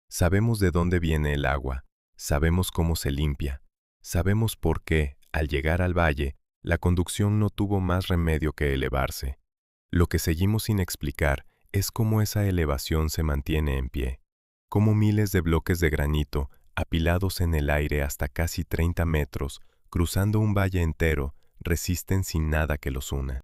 A: Sabemos de dónde viene el agua, sabemos cómo se limpia, sabemos por qué, al llegar al valle, la conducción no tuvo más remedio que elevarse. Lo que seguimos sin explicar es cómo esa elevación se mantiene en pie, cómo miles de bloques de granito, apilados en el aire hasta casi 30 metros, cruzando un valle entero, resisten sin nada que los una.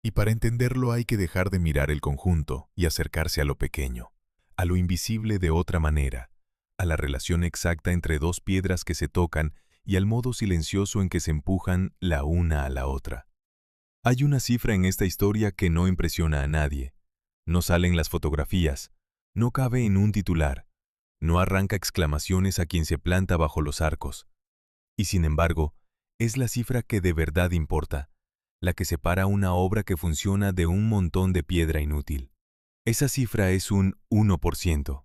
B: Y para entenderlo hay que dejar de mirar el conjunto y acercarse a lo pequeño, a lo invisible de otra manera, a la relación exacta entre dos piedras que se tocan y al modo silencioso en que se empujan la una a la otra. Hay una cifra en esta historia que no impresiona a nadie. No salen las fotografías, no cabe en un titular, no arranca exclamaciones a quien se planta bajo los arcos. Y sin embargo, es la cifra que de verdad importa, la que separa una obra que funciona de un montón de piedra inútil. Esa cifra es un 1%.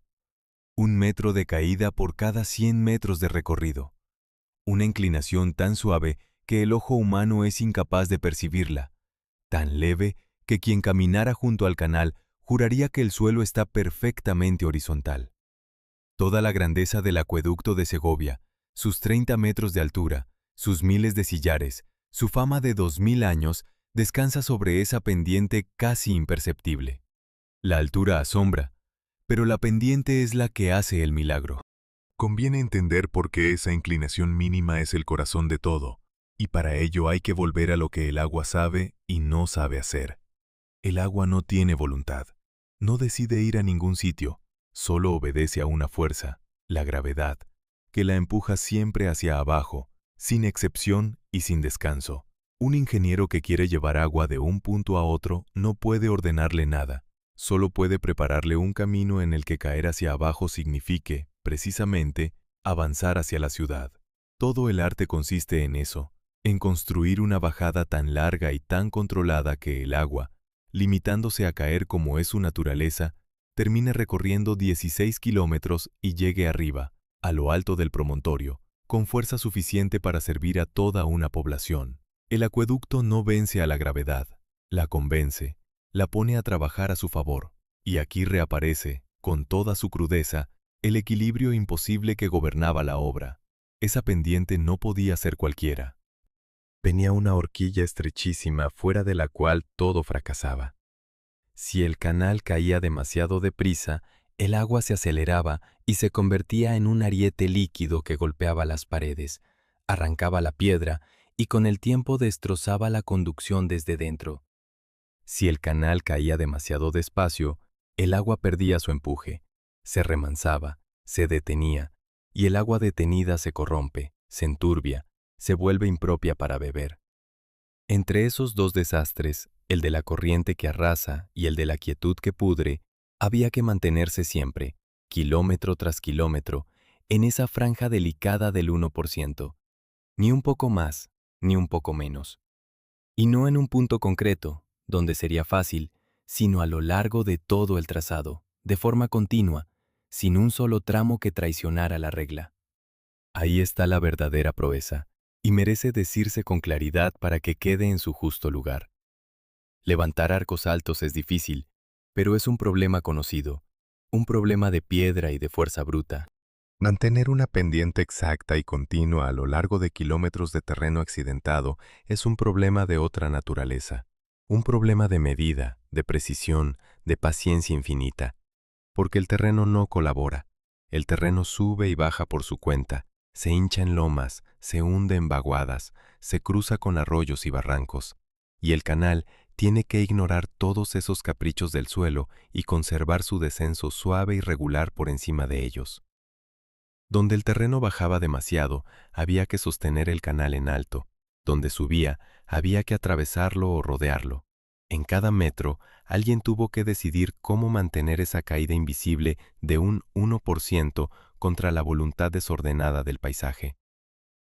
B: 1 metro de caída por cada 100 metros de recorrido. Una inclinación tan suave que el ojo humano es incapaz de percibirla, tan leve que quien caminara junto al canal juraría que el suelo está perfectamente horizontal. Toda la grandeza del acueducto de Segovia, sus 30 metros de altura, sus miles de sillares, su fama de 2000 años, descansa sobre esa pendiente casi imperceptible. La altura asombra, pero la pendiente es la que hace el milagro. Conviene entender por qué esa inclinación mínima es el corazón de todo, y para ello hay que volver a lo que el agua sabe y no sabe hacer. El agua no tiene voluntad, no decide ir a ningún sitio, solo obedece a una fuerza, la gravedad, que la empuja siempre hacia abajo, sin excepción y sin descanso. Un ingeniero que quiere llevar agua de un punto a otro no puede ordenarle nada, solo puede prepararle un camino en el que caer hacia abajo signifique, precisamente, avanzar hacia la ciudad. Todo el arte consiste en eso, en construir una bajada tan larga y tan controlada que el agua, limitándose a caer como es su naturaleza, termine recorriendo 16 kilómetros y llegue arriba, a lo alto del promontorio, con fuerza suficiente para servir a toda una población. El acueducto no vence a la gravedad, la convence, la pone a trabajar a su favor, y aquí reaparece, con toda su crudeza, el equilibrio imposible que gobernaba la obra. Esa pendiente no podía ser cualquiera.
A: Tenía una horquilla estrechísima fuera de la cual todo fracasaba. Si el canal caía demasiado deprisa, el agua se aceleraba y se convertía en un ariete líquido que golpeaba las paredes, arrancaba la piedra y con el tiempo destrozaba la conducción desde dentro. Si el canal caía demasiado despacio, el agua perdía su empuje, se remansaba, se detenía, y el agua detenida se corrompe, se enturbia, se vuelve impropia para beber. Entre esos dos desastres, el de la corriente que arrasa y el de la quietud que pudre, había que mantenerse siempre, kilómetro tras kilómetro, en esa franja delicada del 1%, ni un poco más, ni un poco menos. Y no en un punto concreto, donde sería fácil, sino a lo largo de todo el trazado, de forma continua, sin un solo tramo que traicionara la regla. Ahí está la verdadera proeza, y merece decirse con claridad para que quede en su justo lugar. Levantar arcos altos es difícil, pero es un problema conocido, un problema de piedra y de fuerza bruta. Mantener una pendiente exacta y continua a lo largo de kilómetros de terreno accidentado es un problema de otra naturaleza, un problema de medida, de precisión, de paciencia infinita, porque el terreno no colabora, el terreno sube y baja por su cuenta, se hincha en lomas, se hunde en vaguadas, se cruza con arroyos y barrancos, y el canal tiene que ignorar todos esos caprichos del suelo y conservar su descenso suave y regular por encima de ellos. Donde el terreno bajaba demasiado, había que sostener el canal en alto. Donde subía, había que atravesarlo o rodearlo. En cada metro, alguien tuvo que decidir cómo mantener esa caída invisible de un 1% contra la voluntad desordenada del paisaje.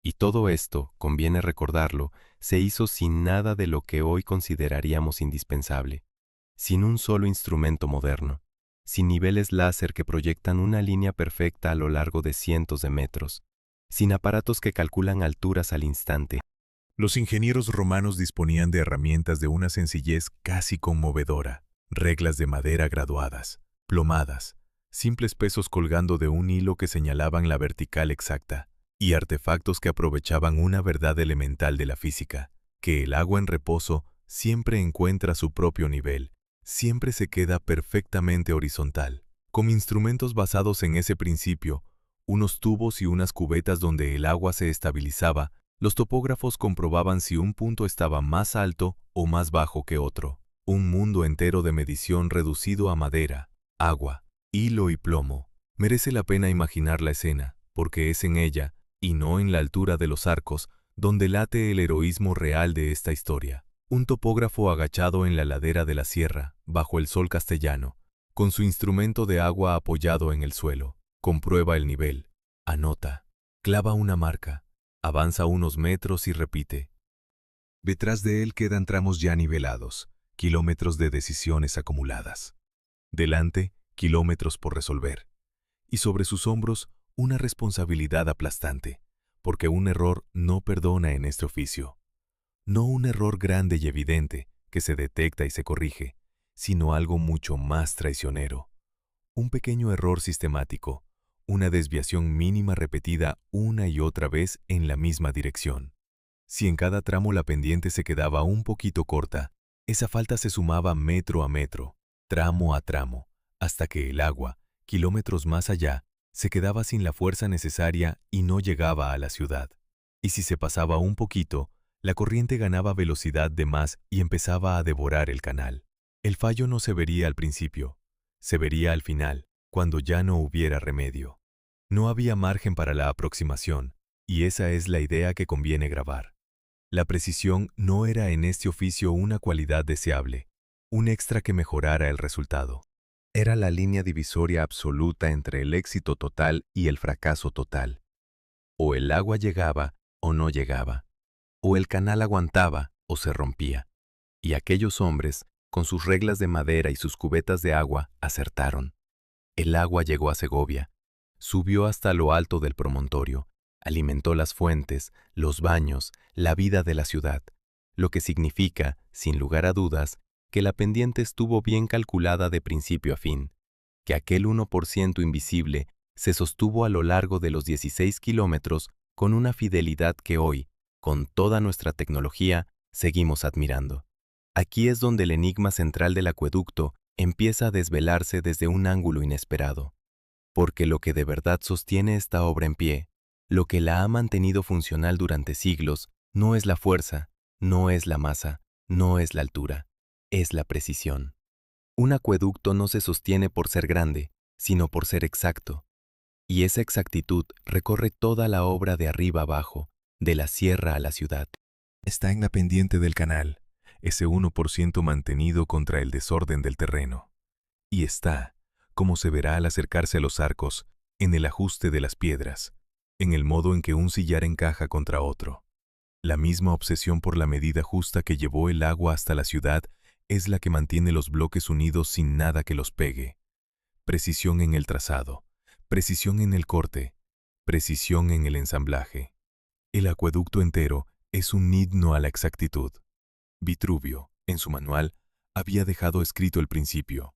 A: Y todo esto, conviene recordarlo, se hizo sin nada de lo que hoy consideraríamos indispensable, sin un solo instrumento moderno, sin niveles láser que proyectan una línea perfecta a lo largo de cientos de metros, sin aparatos que calculan alturas al instante.
B: Los ingenieros romanos disponían de herramientas de una sencillez casi conmovedora, reglas de madera graduadas, plomadas, simples pesos colgando de un hilo que señalaban la vertical exacta, y artefactos que aprovechaban una verdad elemental de la física, que el agua en reposo siempre encuentra su propio nivel, siempre se queda perfectamente horizontal. Con instrumentos basados en ese principio, unos tubos y unas cubetas donde el agua se estabilizaba, los topógrafos comprobaban si un punto estaba más alto o más bajo que otro. Un mundo entero de medición reducido a madera, agua, hilo y plomo. Merece la pena imaginar la escena, porque es en ella, y no en la altura de los arcos, donde late el heroísmo real de esta historia. Un topógrafo agachado en la ladera de la sierra, bajo el sol castellano, con su instrumento de agua apoyado en el suelo, comprueba el nivel, anota, clava una marca, avanza unos metros y repite. Detrás de él quedan tramos ya nivelados, kilómetros de decisiones acumuladas. Delante, kilómetros por resolver. Y sobre sus hombros, una responsabilidad aplastante, porque un error no perdona en este oficio. No un error grande y evidente, que se detecta y se corrige, sino algo mucho más traicionero. Un pequeño error sistemático, una desviación mínima repetida una y otra vez en la misma dirección. Si en cada tramo la pendiente se quedaba un poquito corta, esa falta se sumaba metro a metro, tramo a tramo, hasta que el agua, kilómetros más allá, se quedaba sin la fuerza necesaria y no llegaba a la ciudad. Y si se pasaba un poquito, la corriente ganaba velocidad de más y empezaba a devorar el canal. El fallo no se vería al principio, se vería al final, cuando ya no hubiera remedio. No había margen para la aproximación, y esa es la idea que conviene grabar. La precisión no era en este oficio una cualidad deseable, un extra que mejorara el resultado. Era la línea divisoria absoluta entre el éxito total y el fracaso total. O el agua llegaba o no llegaba, o el canal aguantaba o se rompía. Y aquellos hombres, con sus reglas de madera y sus cubetas de agua, acertaron. El agua llegó a Segovia, subió hasta lo alto del promontorio,
C: Alimentó las fuentes, los baños, la vida de la ciudad, lo que significa, sin lugar a dudas, que la pendiente estuvo bien calculada de principio a fin, que aquel 1% invisible se sostuvo a lo largo de los 16 kilómetros con una fidelidad que hoy, con toda nuestra tecnología, seguimos admirando. Aquí es donde el enigma central del acueducto empieza a desvelarse desde un ángulo inesperado. Porque lo que de verdad sostiene esta obra en pie, lo que la ha mantenido funcional durante siglos, no es la fuerza, no es la masa, no es la altura, es la precisión. Un acueducto no se sostiene por ser grande, sino por ser exacto. Y esa exactitud recorre toda la obra de arriba abajo, de la sierra a la ciudad.
B: Está en la pendiente del canal, ese 1% mantenido contra el desorden del terreno. Y está, como se verá al acercarse a los arcos, en el ajuste de las piedras, en el modo en que un sillar encaja contra otro. La misma obsesión por la medida justa que llevó el agua hasta la ciudad es la que mantiene los bloques unidos sin nada que los pegue. Precisión en el trazado, precisión en el corte, precisión en el ensamblaje. El acueducto entero es un himno a la exactitud. Vitruvio, en su manual, había dejado escrito el principio.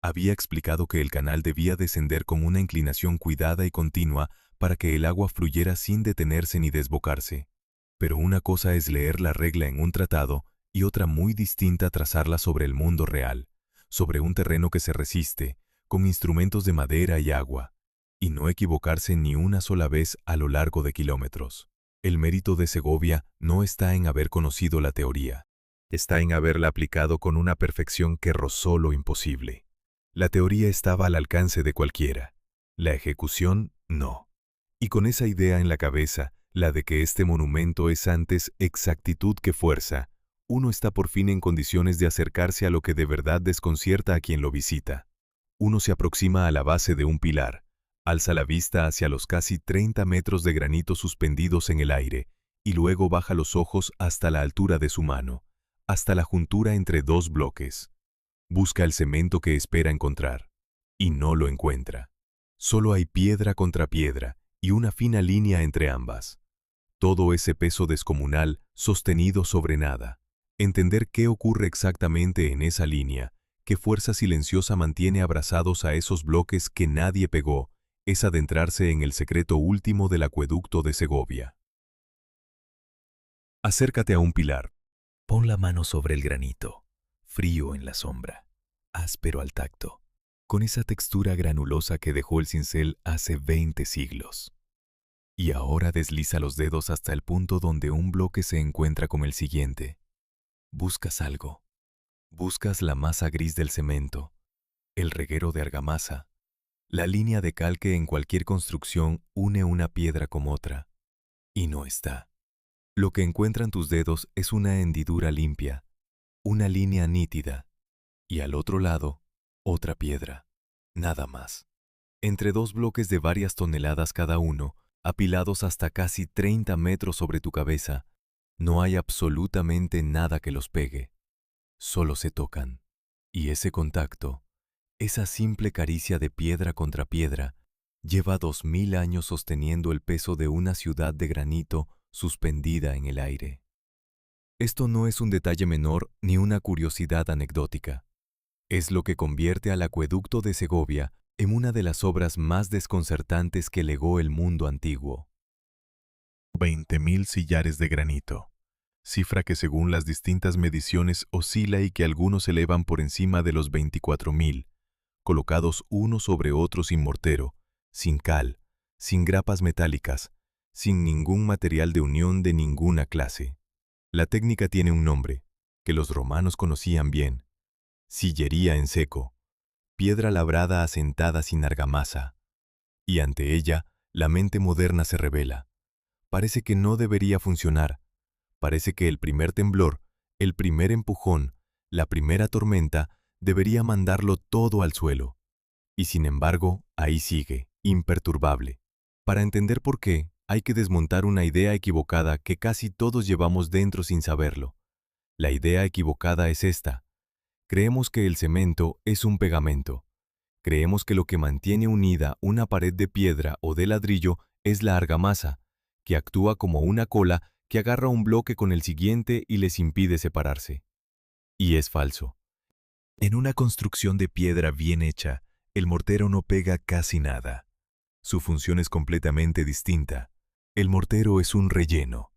B: Había explicado que el canal debía descender con una inclinación cuidada y continua para que el agua fluyera sin detenerse ni desbocarse. Pero una cosa es leer la regla en un tratado y otra muy distinta trazarla sobre el mundo real, sobre un terreno que se resiste, con instrumentos de madera y agua, y no equivocarse ni una sola vez a lo largo de kilómetros. El mérito de Segovia no está en haber conocido la teoría, está en haberla aplicado con una perfección que rozó lo imposible. La teoría estaba al alcance de cualquiera, la ejecución no. Y con esa idea en la cabeza, la de que este monumento es antes exactitud que fuerza, uno está por fin en condiciones de acercarse a lo que de verdad desconcierta a quien lo visita. Uno se aproxima a la base de un pilar, alza la vista hacia los casi 30 metros de granito suspendidos en el aire, y luego baja los ojos hasta la altura de su mano, hasta la juntura entre dos bloques. Busca el cemento que espera encontrar, y no lo encuentra. Solo hay piedra contra piedra y una fina línea entre ambas. Todo ese peso descomunal sostenido sobre nada. Entender qué ocurre exactamente en esa línea, qué fuerza silenciosa mantiene abrazados a esos bloques que nadie pegó, es adentrarse en el secreto último del acueducto de Segovia. Acércate a un pilar. Pon la mano sobre el granito, frío en la sombra, áspero al tacto, con esa textura granulosa que dejó el cincel hace 20 siglos. Y ahora desliza los dedos hasta el punto donde un bloque se encuentra con el siguiente. Buscas algo. Buscas la masa gris del cemento, el reguero de argamasa, la línea de cal que en cualquier construcción une una piedra con otra. Y no está. Lo que encuentran tus dedos es una hendidura limpia, una línea nítida, y al otro lado, otra piedra, nada más. Entre dos bloques de varias toneladas cada uno, apilados hasta casi 30 metros sobre tu cabeza, no hay absolutamente nada que los pegue. Solo se tocan, y ese contacto, esa simple caricia de piedra contra piedra, lleva 2000 años sosteniendo el peso de una ciudad de granito suspendida en el aire. Esto no es un detalle menor ni una curiosidad anecdótica. Es lo que convierte al acueducto de Segovia en una de las obras más desconcertantes que legó el mundo antiguo. 20.000 sillares de granito, cifra que según las distintas mediciones oscila y que algunos elevan por encima de los 24.000, colocados uno sobre otro sin mortero, sin cal, sin grapas metálicas, sin ningún material de unión de ninguna clase. La técnica tiene un nombre, que los romanos conocían bien: sillería en seco, piedra labrada asentada sin argamasa. Y ante ella, la mente moderna se revela. Parece que no debería funcionar. Parece que el primer temblor, el primer empujón, la primera tormenta, debería mandarlo todo al suelo. Y sin embargo, ahí sigue, imperturbable. Para entender por qué, hay que desmontar una idea equivocada que casi todos llevamos dentro sin saberlo. La idea equivocada es esta. Creemos que el cemento es un pegamento. Creemos que lo que mantiene unida una pared de piedra o de ladrillo es la argamasa, que actúa como una cola que agarra un bloque con el siguiente y les impide separarse. Y es falso. En una construcción de piedra bien hecha, el mortero no pega casi nada. Su función es completamente distinta. El mortero es un relleno.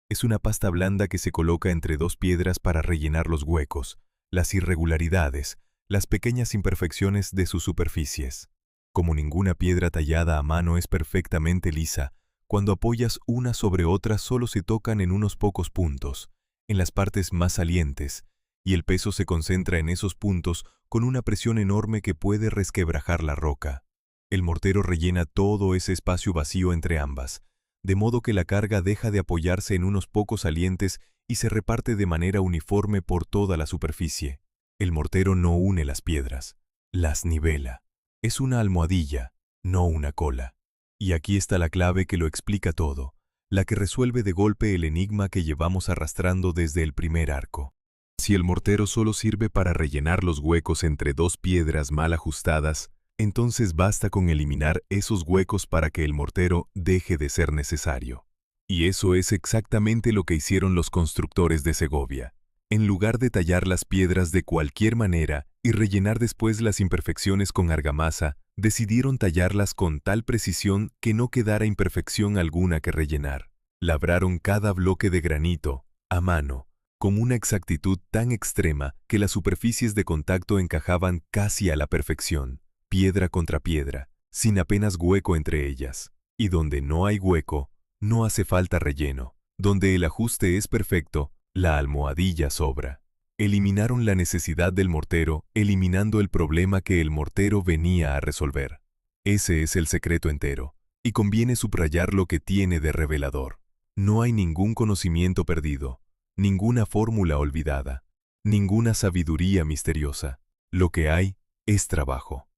B: Es una pasta blanda que se coloca entre dos piedras para rellenar los huecos, las irregularidades, las pequeñas imperfecciones de sus superficies. Como ninguna piedra tallada a mano es perfectamente lisa, cuando apoyas una sobre otra solo se tocan en unos pocos puntos, en las partes más salientes, y el peso se concentra en esos puntos con una presión enorme que puede resquebrajar la roca. El mortero rellena todo ese espacio vacío entre ambas, de modo que la carga deja de apoyarse en unos pocos salientes y se reparte de manera uniforme por toda la superficie. El mortero no une las piedras, las nivela. Es una almohadilla, no una cola. Y aquí está la clave que lo explica todo, la que resuelve de golpe el enigma que llevamos arrastrando desde el primer arco. Si el mortero solo sirve para rellenar los huecos entre dos piedras mal ajustadas, entonces basta con eliminar esos huecos para que el mortero deje de ser necesario. Y eso es exactamente lo que hicieron los constructores de Segovia. En lugar de tallar las piedras de cualquier manera y rellenar después las imperfecciones con argamasa, decidieron tallarlas con tal precisión que no quedara imperfección alguna que rellenar. Labraron cada bloque de granito, a mano, con una exactitud tan extrema que las superficies de contacto encajaban casi a la perfección, piedra contra piedra, sin apenas hueco entre ellas. Y donde no hay hueco, no hace falta relleno. Donde el ajuste es perfecto, la almohadilla sobra. Eliminaron la necesidad del mortero, eliminando el problema que el mortero venía a resolver. Ese es el secreto entero, y conviene subrayar lo que tiene de revelador. No hay ningún conocimiento perdido, ninguna fórmula olvidada, ninguna sabiduría misteriosa. Lo que hay es trabajo.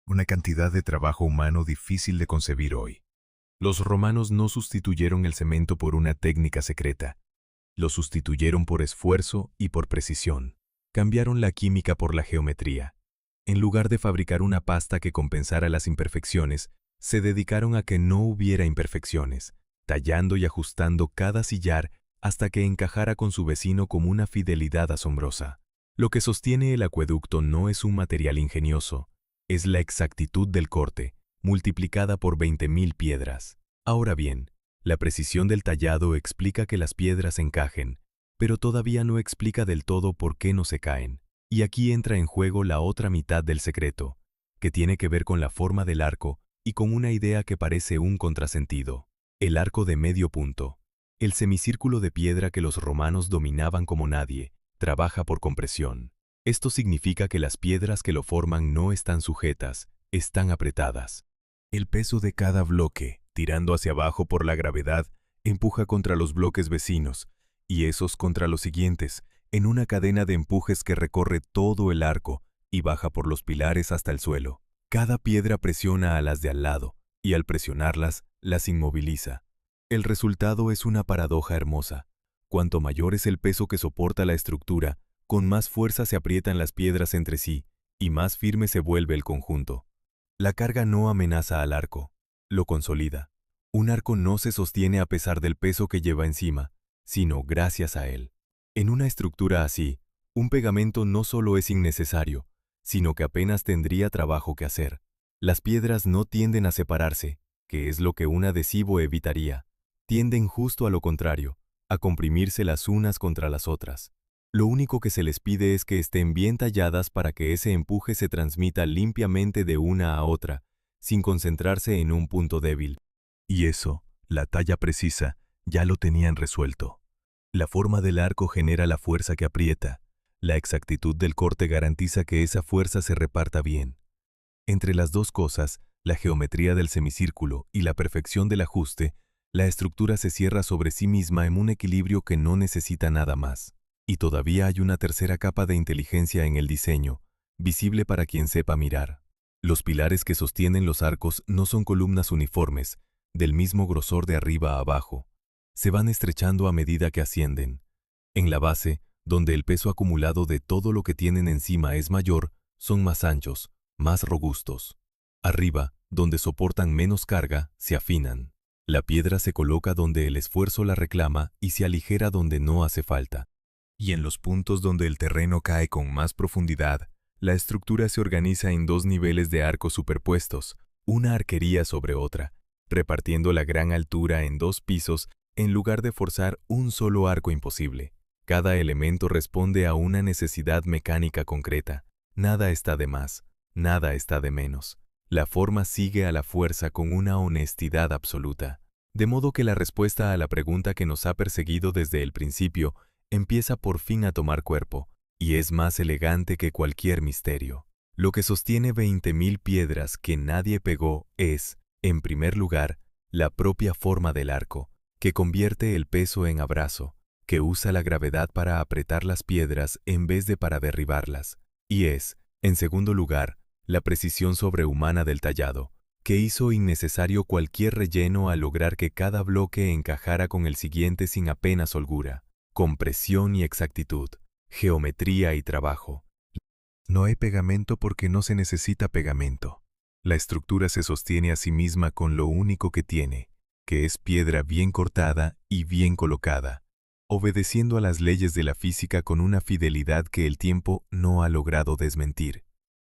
B: Una cantidad de trabajo humano difícil de concebir hoy. Los romanos no sustituyeron el cemento por una técnica secreta. Lo sustituyeron por esfuerzo y por precisión. Cambiaron la química por la geometría. En lugar de fabricar una pasta que compensara las imperfecciones, se dedicaron a que no hubiera imperfecciones, tallando y ajustando cada sillar hasta que encajara con su vecino con una fidelidad asombrosa. Lo que sostiene el acueducto no es un material ingenioso, es la exactitud del corte, multiplicada por 20.000 piedras. Ahora bien, la precisión del tallado explica que las piedras encajen, pero todavía no explica del todo por qué no se caen. Y aquí entra en juego la otra mitad del secreto, que tiene que ver con la forma del arco y con una idea que parece un contrasentido. El arco de medio punto, el semicírculo de piedra que los romanos dominaban como nadie, trabaja por compresión. Esto significa que las piedras que lo forman no están sujetas, están apretadas. El peso de cada bloque, tirando hacia abajo por la gravedad, empuja contra los bloques vecinos, y esos contra los siguientes, en una cadena de empujes que recorre todo el arco y baja por los pilares hasta el suelo. Cada piedra presiona a las de al lado, y al presionarlas, las inmoviliza. El resultado es una paradoja hermosa. Cuanto mayor es el peso que soporta la estructura, con más fuerza se aprietan las piedras entre sí, y más firme se vuelve el conjunto. La carga no amenaza al arco, lo consolida. Un arco no se sostiene a pesar del peso que lleva encima, sino gracias a él. En una estructura así, un pegamento no solo es innecesario, sino que apenas tendría trabajo que hacer. Las piedras no tienden a separarse, que es lo que un adhesivo evitaría. Tienden justo a lo contrario, a comprimirse las unas contra las otras. Lo único que se les pide es que estén bien talladas para que ese empuje se transmita limpiamente de una a otra, sin concentrarse en un punto débil. Y eso, la talla precisa, ya lo tenían resuelto. La forma del arco genera la fuerza que aprieta. La exactitud del corte garantiza que esa fuerza se reparta bien. Entre las dos cosas, la geometría del semicírculo y la perfección del ajuste, la estructura se cierra sobre sí misma en un equilibrio que no necesita nada más. Y todavía hay una tercera capa de inteligencia en el diseño, visible para quien sepa mirar. Los pilares que sostienen los arcos no son columnas uniformes, del mismo grosor de arriba a abajo. Se van estrechando a medida que ascienden. En la base, donde el peso acumulado de todo lo que tienen encima es mayor, son más anchos, más robustos. Arriba, donde soportan menos carga, se afinan. La piedra se coloca donde el esfuerzo la reclama y se aligera donde no hace falta. Y en los puntos donde el terreno cae con más profundidad, la estructura se organiza en 2 niveles de arcos superpuestos, una arquería sobre otra, repartiendo la gran altura en 2 pisos en lugar de forzar un solo arco imposible. Cada elemento responde a una necesidad mecánica concreta. Nada está de más, nada está de menos. La forma sigue a la fuerza con una honestidad absoluta. De modo que la respuesta a la pregunta que nos ha perseguido desde el principio empieza por fin a tomar cuerpo, y es más elegante que cualquier misterio. Lo que sostiene 20.000 piedras que nadie pegó es, en primer lugar, la propia forma del arco, que convierte el peso en abrazo, que usa la gravedad para apretar las piedras en vez de para derribarlas, y es, en segundo lugar, la precisión sobrehumana del tallado, que hizo innecesario cualquier relleno al lograr que cada bloque encajara con el siguiente sin apenas holgura, con presión y exactitud, geometría y trabajo. No hay pegamento porque no se necesita pegamento. La estructura se sostiene a sí misma con lo único que tiene, que es piedra bien cortada y bien colocada, obedeciendo a las leyes de la física con una fidelidad que el tiempo no ha logrado desmentir.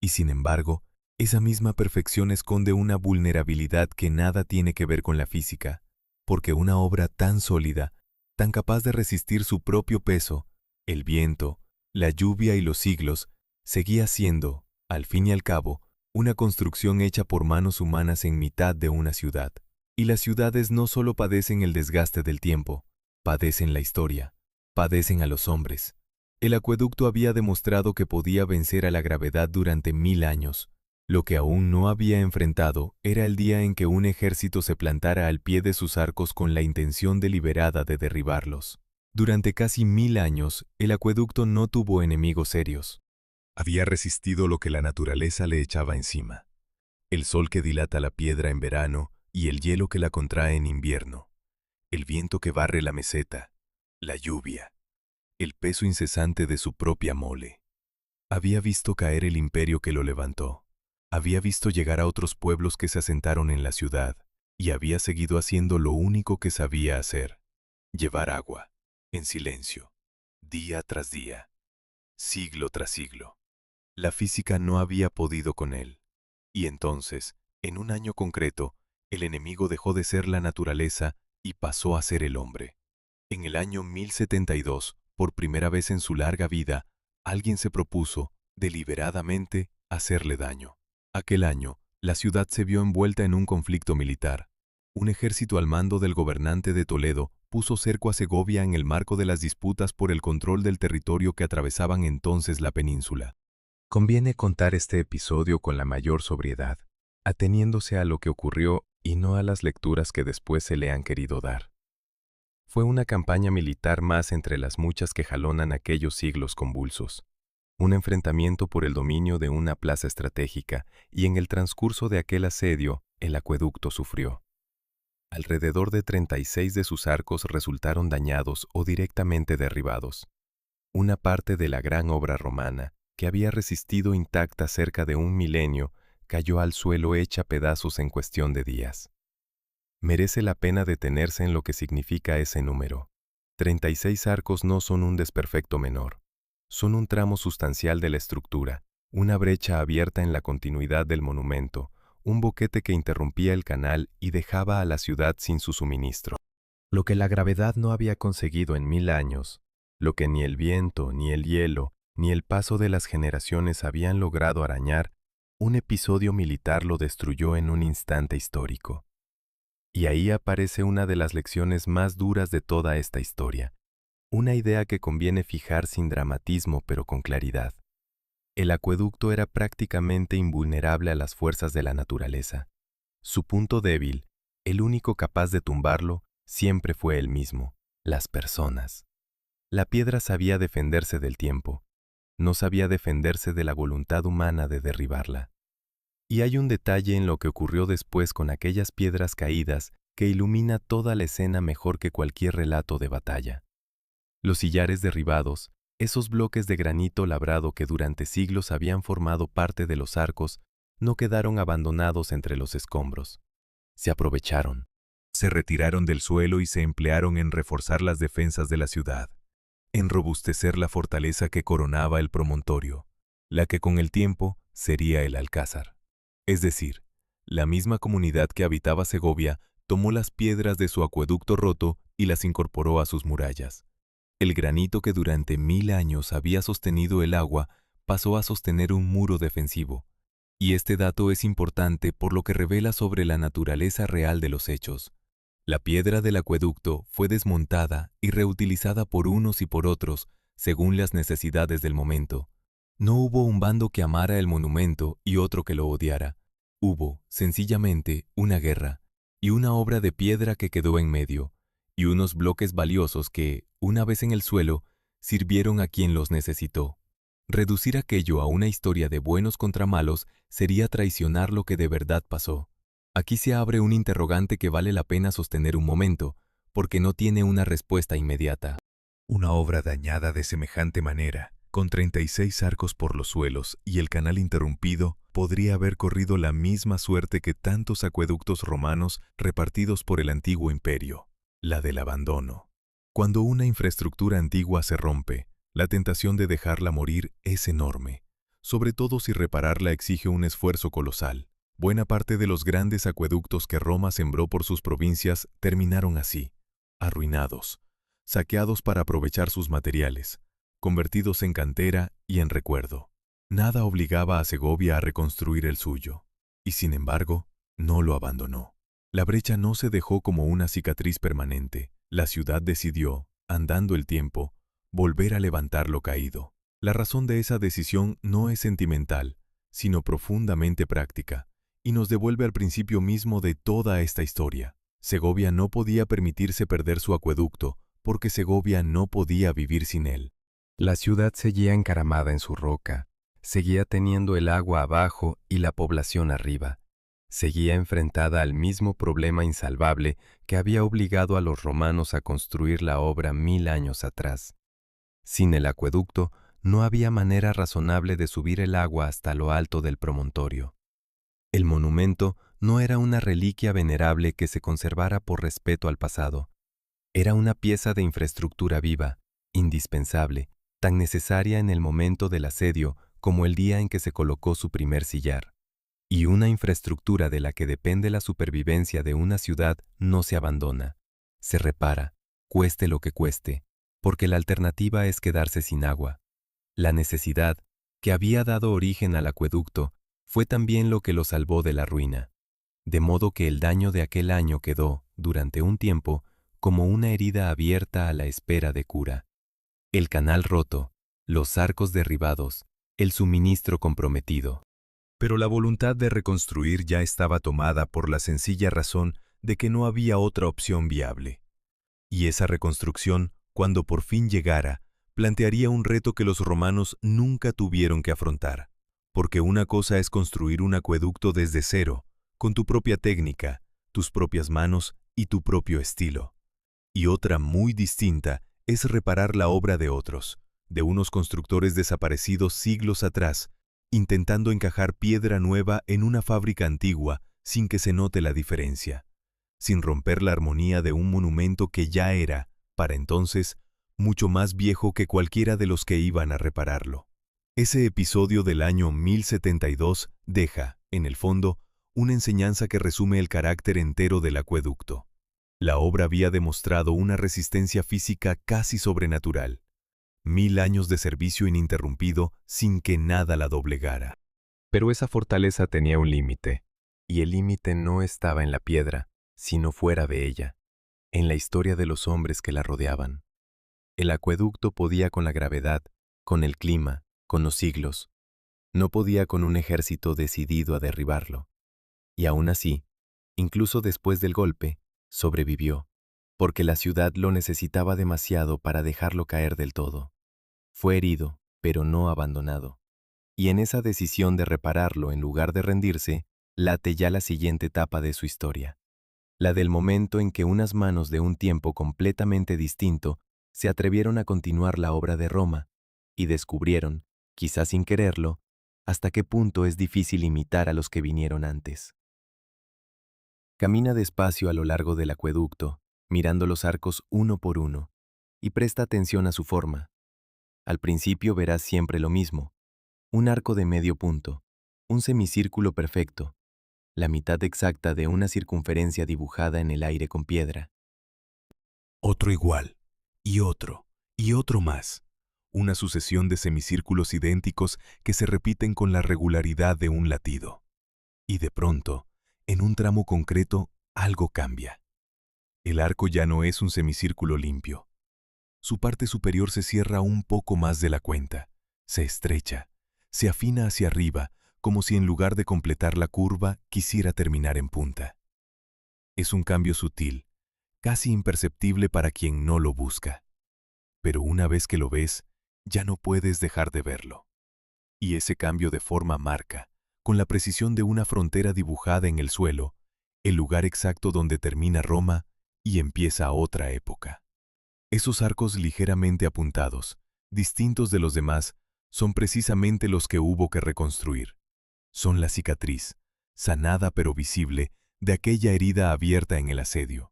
B: Y sin embargo, esa misma perfección esconde una vulnerabilidad que nada tiene que ver con la física, porque una obra tan sólida, tan capaz de resistir su propio peso, el viento, la lluvia y los siglos, seguía siendo, al fin y al cabo, una construcción hecha por manos humanas en mitad de una ciudad. Y las ciudades no solo padecen el desgaste del tiempo, padecen la historia, padecen a los hombres. El acueducto había demostrado que podía vencer a la gravedad durante 1000 años. Lo que aún no había enfrentado era el día en que un ejército se plantara al pie de sus arcos con la intención deliberada de derribarlos. Durante casi 1000 años, el acueducto no tuvo enemigos serios. Había resistido lo que la naturaleza le echaba encima. El sol que dilata la piedra en verano y el hielo que la contrae en invierno. El viento que barre la meseta, la lluvia, el peso incesante de su propia mole. Había visto caer el imperio que lo levantó. Había visto llegar a otros pueblos que se asentaron en la ciudad, y había seguido haciendo lo único que sabía hacer: llevar agua, en silencio, día tras día, siglo tras siglo. La física no había podido con él. Y entonces, en un año concreto, el enemigo dejó de ser la naturaleza y pasó a ser el hombre. En el año 1072, por primera vez en su larga vida, alguien se propuso, deliberadamente, hacerle daño. Aquel año, la ciudad se vio envuelta en un conflicto militar. Un ejército al mando del gobernante de Toledo puso cerco a Segovia en el marco de las disputas por el control del territorio que atravesaban entonces la península. Conviene contar este episodio con la mayor sobriedad, ateniéndose a lo que ocurrió y no a las lecturas que después se le han querido dar. Fue una campaña militar más entre las muchas que jalonan aquellos siglos convulsos. Un enfrentamiento por el dominio de una plaza estratégica, y en el transcurso de aquel asedio, el acueducto sufrió. Alrededor de 36 de sus arcos resultaron dañados o directamente derribados. Una parte de la gran obra romana, que había resistido intacta cerca de 1 milenio, cayó al suelo hecha pedazos en cuestión de días. Merece la pena detenerse en lo que significa ese número. 36 arcos no son un desperfecto menor. Son un tramo sustancial de la estructura, una brecha abierta en la continuidad del monumento, un boquete que interrumpía el canal y dejaba a la ciudad sin su suministro. Lo que la gravedad no había conseguido en 1000 años, lo que ni el viento, ni el hielo, ni el paso de las generaciones habían logrado arañar, un episodio militar lo destruyó en un instante histórico. Y ahí aparece una de las lecciones más duras de toda esta historia, una idea que conviene fijar sin dramatismo pero con claridad. El acueducto era prácticamente invulnerable a las fuerzas de la naturaleza. Su punto débil, el único capaz de tumbarlo, siempre fue el mismo: las personas. La piedra sabía defenderse del tiempo, no sabía defenderse de la voluntad humana de derribarla. Y hay un detalle en lo que ocurrió después con aquellas piedras caídas que ilumina toda la escena mejor que cualquier relato de batalla. Los sillares derribados, esos bloques de granito labrado que durante siglos habían formado parte de los arcos, no quedaron abandonados entre los escombros. Se aprovecharon. se retiraron del suelo y se emplearon en reforzar las defensas de la ciudad, en robustecer la fortaleza que coronaba el promontorio, la que con el tiempo sería el Alcázar. Es decir, la misma comunidad que habitaba Segovia tomó las piedras de su acueducto roto y las incorporó a sus murallas. El granito que durante 1000 años había sostenido el agua pasó a sostener un muro defensivo. Y este dato es importante por lo que revela sobre la naturaleza real de los hechos. La piedra del acueducto fue desmontada y reutilizada por unos y por otros, según las necesidades del momento. No hubo un bando que amara el monumento y otro que lo odiara. Hubo, sencillamente, una guerra, y una obra de piedra que quedó en medio, y unos bloques valiosos que, una vez en el suelo, sirvieron a quien los necesitó. Reducir aquello a una historia de buenos contra malos sería traicionar lo que de verdad pasó. Aquí se abre un interrogante que vale la pena sostener un momento, porque no tiene una respuesta inmediata.
D: Una obra dañada de semejante manera, con 36 arcos por los suelos y el canal interrumpido, podría haber corrido la misma suerte que tantos acueductos romanos repartidos por el antiguo imperio, la del abandono. Cuando una infraestructura antigua se rompe, la tentación de dejarla morir es enorme, sobre todo si repararla exige un esfuerzo colosal. Buena parte de los grandes acueductos que Roma sembró por sus provincias terminaron así, arruinados, saqueados para aprovechar sus materiales, convertidos en cantera y en recuerdo. Nada obligaba a Segovia a reconstruir el suyo, y sin embargo, no lo abandonó. La brecha no se dejó como una cicatriz permanente. La ciudad decidió, andando el tiempo, volver a levantar lo caído. La razón de esa decisión no es sentimental, sino profundamente práctica, y nos devuelve al principio mismo de toda esta historia. Segovia no podía permitirse perder su acueducto, porque Segovia no podía vivir sin él.
C: La ciudad seguía encaramada en su roca, seguía teniendo el agua abajo y la población arriba. Seguía enfrentada al mismo problema insalvable que había obligado a los romanos a construir la obra 1000 años atrás. Sin el acueducto, no había manera razonable de subir el agua hasta lo alto del promontorio. El monumento no era una reliquia venerable que se conservara por respeto al pasado. Era una pieza de infraestructura viva, indispensable, tan necesaria en el momento del asedio como el día en que se colocó su primer sillar. Y una infraestructura de la que depende la supervivencia de una ciudad no se abandona, se repara, cueste lo que cueste, porque la alternativa es quedarse sin agua. La necesidad, que había dado origen al acueducto, fue también lo que lo salvó de la ruina, de modo que el daño de aquel año quedó, durante un tiempo, como una herida abierta a la espera de cura. El canal roto, los arcos derribados, el suministro comprometido.
D: Pero la voluntad de reconstruir ya estaba tomada por la sencilla razón de que no había otra opción viable. Y esa reconstrucción, cuando por fin llegara, plantearía un reto que los romanos nunca tuvieron que afrontar. Porque una cosa es construir un acueducto desde cero, con tu propia técnica, tus propias manos y tu propio estilo. Y otra muy distinta es reparar la obra de otros, de unos constructores desaparecidos siglos atrás, intentando encajar piedra nueva en una fábrica antigua sin que se note la diferencia, sin romper la armonía de un monumento que ya era, para entonces, mucho más viejo que cualquiera de los que iban a repararlo. Ese episodio del año 1072 deja, en el fondo, una enseñanza que resume el carácter entero del acueducto. La obra había demostrado una resistencia física casi sobrenatural. 1000 años de servicio ininterrumpido sin que nada la doblegara.
C: Pero esa fortaleza tenía un límite, y el límite no estaba en la piedra, sino fuera de ella, en la historia de los hombres que la rodeaban. El acueducto podía con la gravedad, con el clima, con los siglos. No podía con un ejército decidido a derribarlo. Y aún así, incluso después del golpe, sobrevivió, porque la ciudad lo necesitaba demasiado para dejarlo caer del todo. Fue herido, pero no abandonado. Y en esa decisión de repararlo en lugar de rendirse, late ya la siguiente etapa de su historia. La del momento en que unas manos de un tiempo completamente distinto se atrevieron a continuar la obra de Roma y descubrieron, quizás sin quererlo, hasta qué punto es difícil imitar a los que vinieron antes. Camina despacio a lo largo del acueducto, mirando los arcos uno por uno, y presta atención a su forma. Al principio verás siempre lo mismo: un arco de medio punto, un semicírculo perfecto, la mitad exacta de una circunferencia dibujada en el aire con piedra.
B: Otro igual, y otro más. Una sucesión de semicírculos idénticos que se repiten con la regularidad de un latido. Y de pronto, en un tramo concreto, algo cambia. El arco ya no es un semicírculo limpio. Su parte superior se cierra un poco más de la cuenta, se estrecha, se afina hacia arriba, como si en lugar de completar la curva quisiera terminar en punta. Es un cambio sutil, casi imperceptible para quien no lo busca. Pero una vez que lo ves, ya no puedes dejar de verlo. Y ese cambio de forma marca, con la precisión de una frontera dibujada en el suelo, el lugar exacto donde termina Roma y empieza otra época. Esos arcos ligeramente apuntados, distintos de los demás, son precisamente los que hubo que reconstruir. Son la cicatriz, sanada pero visible, de aquella herida abierta en el asedio.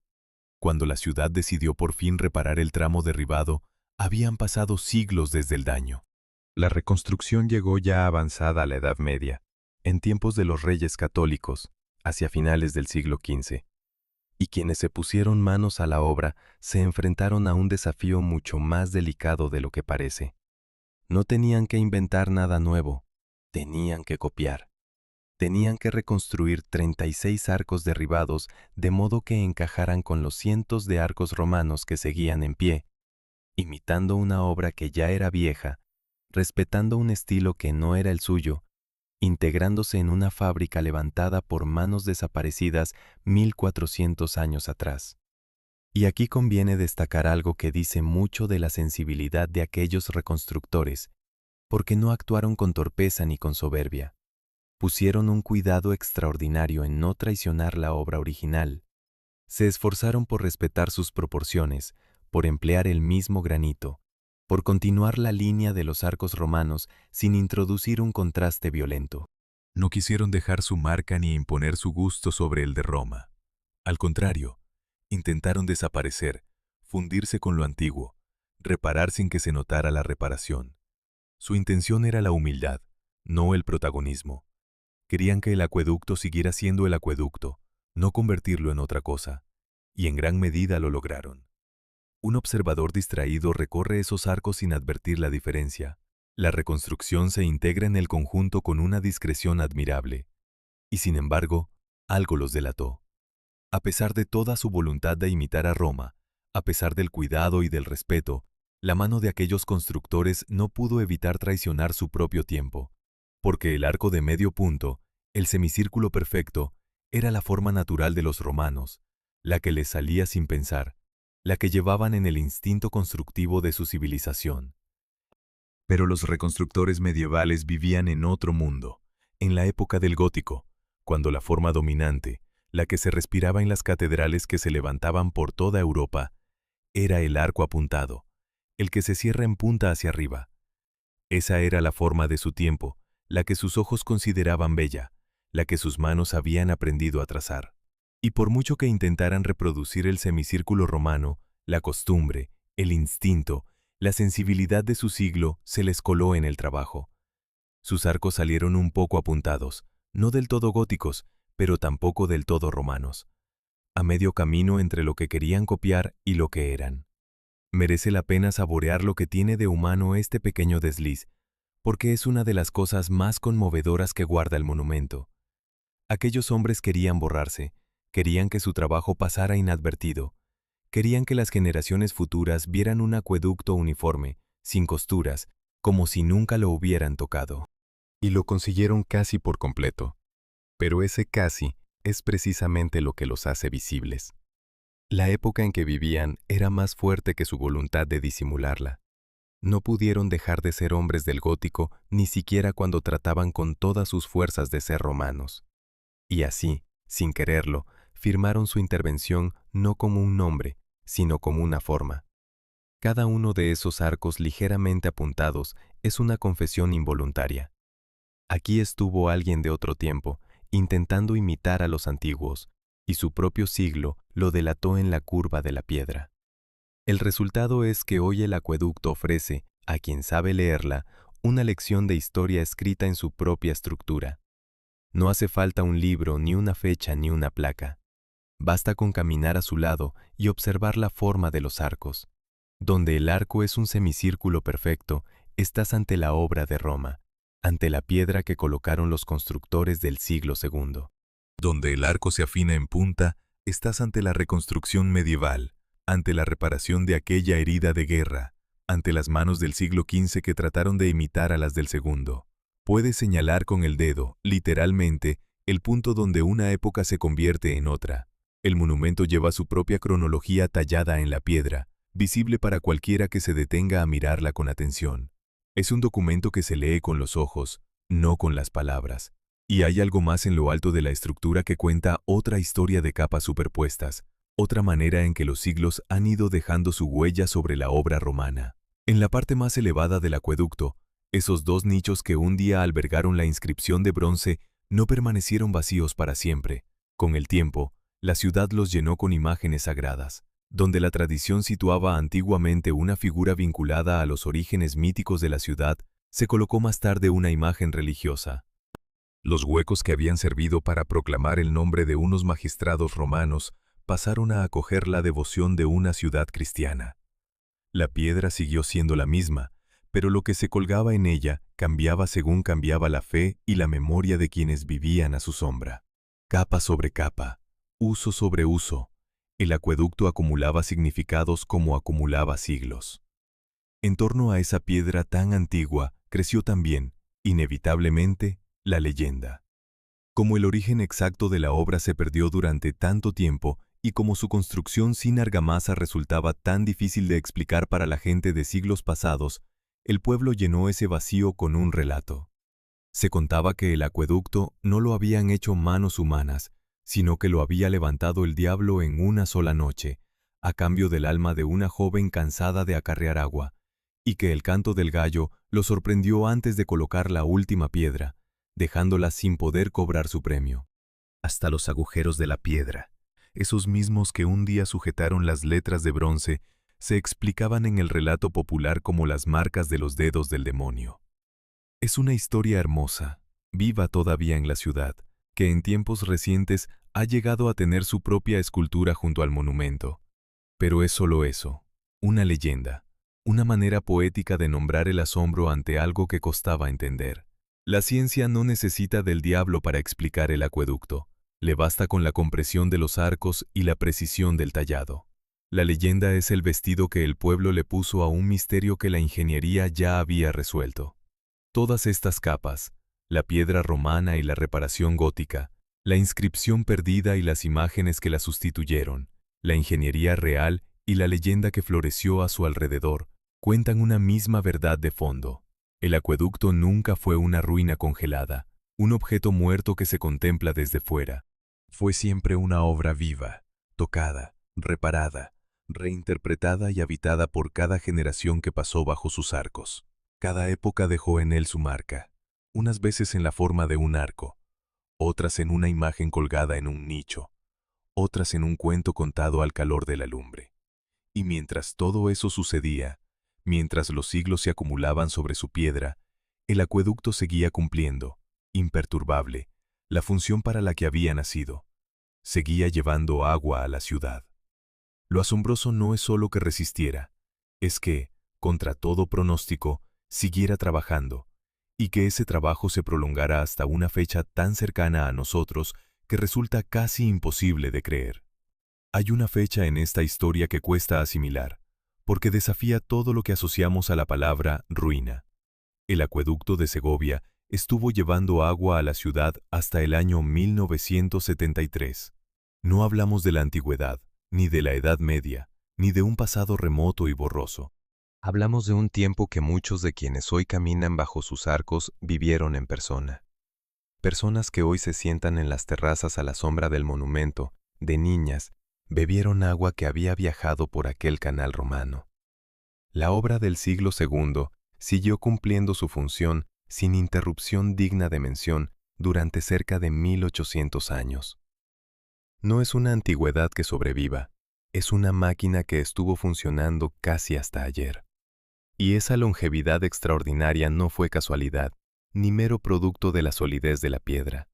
B: Cuando la ciudad decidió por fin reparar el tramo derribado, habían pasado siglos desde el daño.
A: La reconstrucción llegó ya avanzada a la Edad Media, en tiempos de los reyes católicos, hacia finales del siglo XV. Y quienes se pusieron manos a la obra se enfrentaron a un desafío mucho más delicado de lo que parece. No tenían que inventar nada nuevo, tenían que copiar. Tenían que reconstruir 36 arcos derribados de modo que encajaran con los cientos de arcos romanos que seguían en pie, imitando una obra que ya era vieja, respetando un estilo que no era el suyo, integrándose en una fábrica levantada por manos desaparecidas 1400 años atrás. Y aquí conviene destacar algo que dice mucho de la sensibilidad de aquellos reconstructores, porque no actuaron con torpeza ni con soberbia. Pusieron un cuidado extraordinario en no traicionar la obra original. Se esforzaron por respetar sus proporciones, por emplear el mismo granito, por continuar la línea de los arcos romanos sin introducir un contraste violento.
B: No quisieron dejar su marca ni imponer su gusto sobre el de Roma. Al contrario, intentaron desaparecer, fundirse con lo antiguo, reparar sin que se notara la reparación. Su intención era la humildad, no el protagonismo. Querían que el acueducto siguiera siendo el acueducto, no convertirlo en otra cosa, y en gran medida lo lograron. Un observador distraído recorre esos arcos sin advertir la diferencia. La reconstrucción se integra en el conjunto con una discreción admirable, y sin embargo, algo los delató. A pesar de toda su voluntad de imitar a Roma, a pesar del cuidado y del respeto, la mano de aquellos constructores no pudo evitar traicionar su propio tiempo, porque el arco de medio punto, el semicírculo perfecto, era la forma natural de los romanos, la que les salía sin pensar, la que llevaban en el instinto constructivo de su civilización. Pero los reconstructores medievales vivían en otro mundo, en la época del gótico, cuando la forma dominante, la que se respiraba en las catedrales que se levantaban por toda Europa, era el arco apuntado, el que se cierra en punta hacia arriba. Esa era la forma de su tiempo, la que sus ojos consideraban bella, la que sus manos habían aprendido a trazar. Y por mucho que intentaran reproducir el semicírculo romano, la costumbre, el instinto, la sensibilidad de su siglo se les coló en el trabajo. Sus arcos salieron un poco apuntados, no del todo góticos, pero tampoco del todo romanos, a medio camino entre lo que querían copiar y lo que eran. Merece la pena saborear lo que tiene de humano este pequeño desliz, porque es una de las cosas más conmovedoras que guarda el monumento. Aquellos hombres querían borrarse, querían que su trabajo pasara inadvertido, querían que las generaciones futuras vieran un acueducto uniforme, sin costuras, como si nunca lo hubieran tocado.
A: Y lo consiguieron casi por completo. Pero ese casi es precisamente lo que los hace visibles. La época en que vivían era más fuerte que su voluntad de disimularla. No pudieron dejar de ser hombres del gótico ni siquiera cuando trataban con todas sus fuerzas de ser romanos. Y así, sin quererlo, firmaron su intervención no como un nombre, sino como una forma. Cada uno de esos arcos ligeramente apuntados es una confesión involuntaria. Aquí estuvo alguien de otro tiempo, intentando imitar a los antiguos,
C: y su propio siglo lo delató en la curva de la piedra. El resultado es que hoy el acueducto ofrece, a quien sabe leerla, una lección de historia escrita en su propia estructura. No hace falta un libro, ni una fecha, ni una placa. Basta con caminar a su lado y observar la forma de los arcos. Donde el arco es un semicírculo perfecto, estás ante la obra de Roma, ante la piedra que colocaron los constructores del siglo II.
D: Donde el arco se afina en punta, estás ante la reconstrucción medieval, ante la reparación de aquella herida de guerra, ante las manos del siglo XV que trataron de imitar a las del segundo. Puedes señalar con el dedo, literalmente, el punto donde una época se convierte en otra. El monumento lleva su propia cronología tallada en la piedra, visible para cualquiera que se detenga a mirarla con atención. Es un documento que se lee con los ojos, no con las palabras. Y hay algo más en lo alto de la estructura que cuenta otra historia de capas superpuestas, otra manera en que los siglos han ido dejando su huella sobre la obra romana. En la parte más elevada del acueducto, esos dos nichos que un día albergaron la inscripción de bronce no permanecieron vacíos para siempre. Con el tiempo, la ciudad los llenó con imágenes sagradas. Donde la tradición situaba antiguamente una figura vinculada a los orígenes míticos de la ciudad, se colocó más tarde una imagen religiosa. Los huecos que habían servido para proclamar el nombre de unos magistrados romanos pasaron a acoger la devoción de una ciudad cristiana. La piedra siguió siendo la misma, pero lo que se colgaba en ella cambiaba según cambiaba la fe y la memoria de quienes vivían a su sombra. Capa sobre capa, uso sobre uso, el acueducto acumulaba significados como acumulaba siglos. En torno a esa piedra tan antigua creció también, inevitablemente, la leyenda. Como el origen exacto de la obra se perdió durante tanto tiempo y como su construcción sin argamasa resultaba tan difícil de explicar para la gente de siglos pasados, el pueblo llenó ese vacío con un relato. Se contaba que el acueducto no lo habían hecho manos humanas, sino que lo había levantado el diablo en una sola noche, a cambio del alma de una joven cansada de acarrear agua, y que el canto del gallo lo sorprendió antes de colocar la última piedra, dejándola sin poder cobrar su premio. Hasta los agujeros de la piedra, esos mismos que un día sujetaron las letras de bronce, se explicaban en el relato popular como las marcas de los dedos del demonio. Es una historia hermosa, viva todavía en la ciudad, que en tiempos recientes ha llegado a tener su propia escultura junto al monumento. Pero es solo eso, una leyenda, una manera poética de nombrar el asombro ante algo que costaba entender. La ciencia no necesita del diablo para explicar el acueducto, le basta con la compresión de los arcos y la precisión del tallado. La leyenda es el vestido que el pueblo le puso a un misterio que la ingeniería ya había resuelto. Todas estas capas, la piedra romana y la reparación gótica, la inscripción perdida y las imágenes que la sustituyeron, la ingeniería real y la leyenda que floreció a su alrededor, cuentan una misma verdad de fondo. El acueducto nunca fue una ruina congelada, un objeto muerto que se contempla desde fuera. Fue siempre una obra viva, tocada, reparada, reinterpretada y habitada por cada generación que pasó bajo sus arcos. Cada época dejó en él su marca, unas veces en la forma de un arco, otras en una imagen colgada en un nicho, otras en un cuento contado al calor de la lumbre. Y mientras todo eso sucedía, mientras los siglos se acumulaban sobre su piedra, el acueducto seguía cumpliendo, imperturbable, la función para la que había nacido. Seguía llevando agua a la ciudad. Lo asombroso no es solo que resistiera, es que, contra todo pronóstico, siguiera trabajando, y que ese trabajo se prolongara hasta una fecha tan cercana a nosotros que resulta casi imposible de creer. Hay una fecha en esta historia que cuesta asimilar, porque desafía todo lo que asociamos a la palabra ruina. El acueducto de Segovia estuvo llevando agua a la ciudad hasta el año 1973. No hablamos de la antigüedad, ni de la Edad Media, ni de un pasado remoto y borroso.
C: Hablamos de un tiempo que muchos de quienes hoy caminan bajo sus arcos vivieron en persona. Personas que hoy se sientan en las terrazas a la sombra del monumento, de niñas, bebieron agua que había viajado por aquel canal romano. La obra del siglo II siguió cumpliendo su función sin interrupción digna de mención durante cerca de 1800 años.
A: No es una antigüedad que sobreviva, es una máquina que estuvo funcionando casi hasta ayer. Y esa longevidad extraordinaria no fue casualidad, ni mero producto de la solidez de la piedra.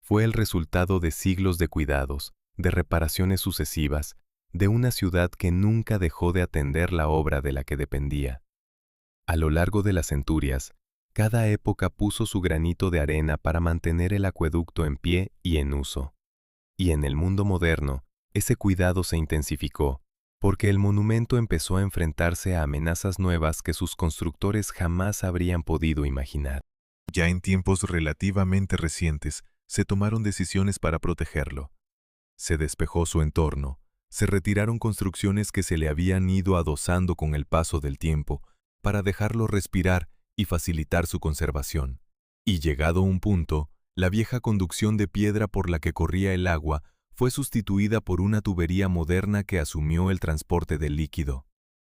A: Fue el resultado de siglos de cuidados, de reparaciones sucesivas, de una ciudad que nunca dejó de atender la obra de la que dependía. A lo largo de las centurias, cada época puso su granito de arena para mantener el acueducto en pie y en uso. Y en el mundo moderno, ese cuidado se intensificó, porque el monumento empezó a enfrentarse a amenazas nuevas que sus constructores jamás habrían podido imaginar.
D: Ya en tiempos relativamente recientes, se tomaron decisiones para protegerlo. Se despejó su entorno, se retiraron construcciones que se le habían ido adosando con el paso del tiempo para dejarlo respirar y facilitar su conservación. Y llegado un punto, la vieja conducción de piedra por la que corría el agua fue sustituida por una tubería moderna que asumió el transporte del líquido.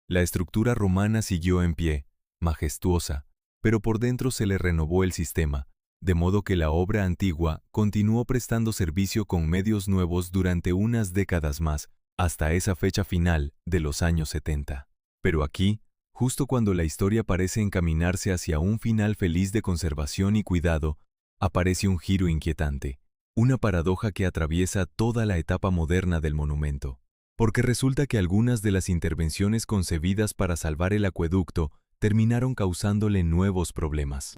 D: La estructura romana siguió en pie, majestuosa, pero por dentro se le renovó el sistema, de modo que la obra antigua continuó prestando servicio con medios nuevos durante unas décadas más, hasta esa fecha final de los años 70. Pero aquí, justo cuando la historia parece encaminarse hacia un final feliz de conservación y cuidado, aparece un giro inquietante, una paradoja que atraviesa toda la etapa moderna del monumento. Porque resulta que algunas de las intervenciones concebidas para salvar el acueducto terminaron causándole nuevos problemas.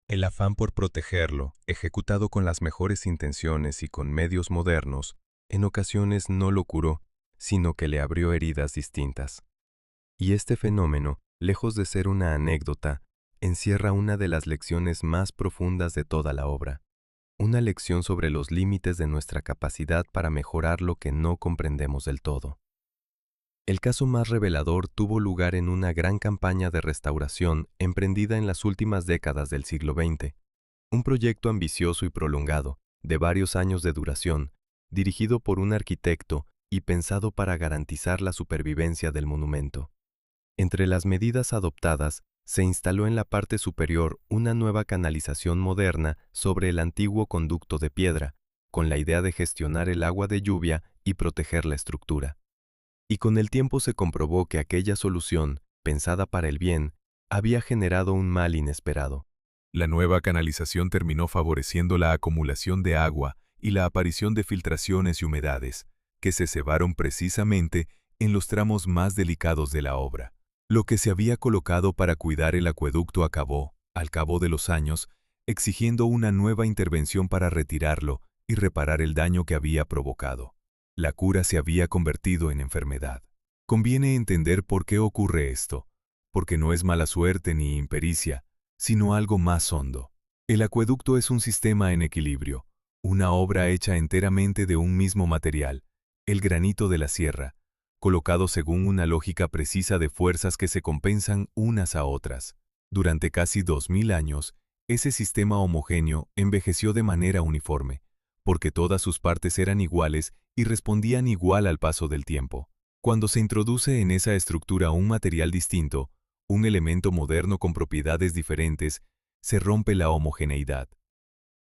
A: El afán por protegerlo, ejecutado con las mejores intenciones y con medios modernos, en ocasiones no lo curó, sino que le abrió heridas distintas. Y este fenómeno, lejos de ser una anécdota, encierra una de las lecciones más profundas de toda la obra, una lección sobre los límites de nuestra capacidad para mejorar lo que no comprendemos del todo. El caso más revelador tuvo lugar en una gran campaña de restauración emprendida en las últimas décadas del siglo XX, un proyecto ambicioso y prolongado, de varios años de duración, dirigido por un arquitecto y pensado para garantizar la supervivencia del monumento. Entre las medidas adoptadas, se instaló en la parte superior una nueva canalización moderna sobre el antiguo conducto de piedra, con la idea de gestionar el agua de lluvia y proteger la estructura. Y con el tiempo se comprobó que aquella solución, pensada para el bien, había generado un mal inesperado.
D: La nueva canalización terminó favoreciendo la acumulación de agua y la aparición de filtraciones y humedades, que se cebaron precisamente en los tramos más delicados de la obra. Lo que se había colocado para cuidar el acueducto acabó, al cabo de los años, exigiendo una nueva intervención para retirarlo y reparar el daño que había provocado. La cura se había convertido en enfermedad. Conviene entender por qué ocurre esto, porque no es mala suerte ni impericia, sino algo más hondo. El acueducto es un sistema en equilibrio, una obra hecha enteramente de un mismo material, el granito de la sierra, colocado según una lógica precisa de fuerzas que se compensan unas a otras. Durante casi 2000 años, ese sistema homogéneo envejeció de manera uniforme, porque todas sus partes eran iguales y respondían igual al paso del tiempo. Cuando se introduce en esa estructura un material distinto, un elemento moderno con propiedades diferentes, se rompe la homogeneidad.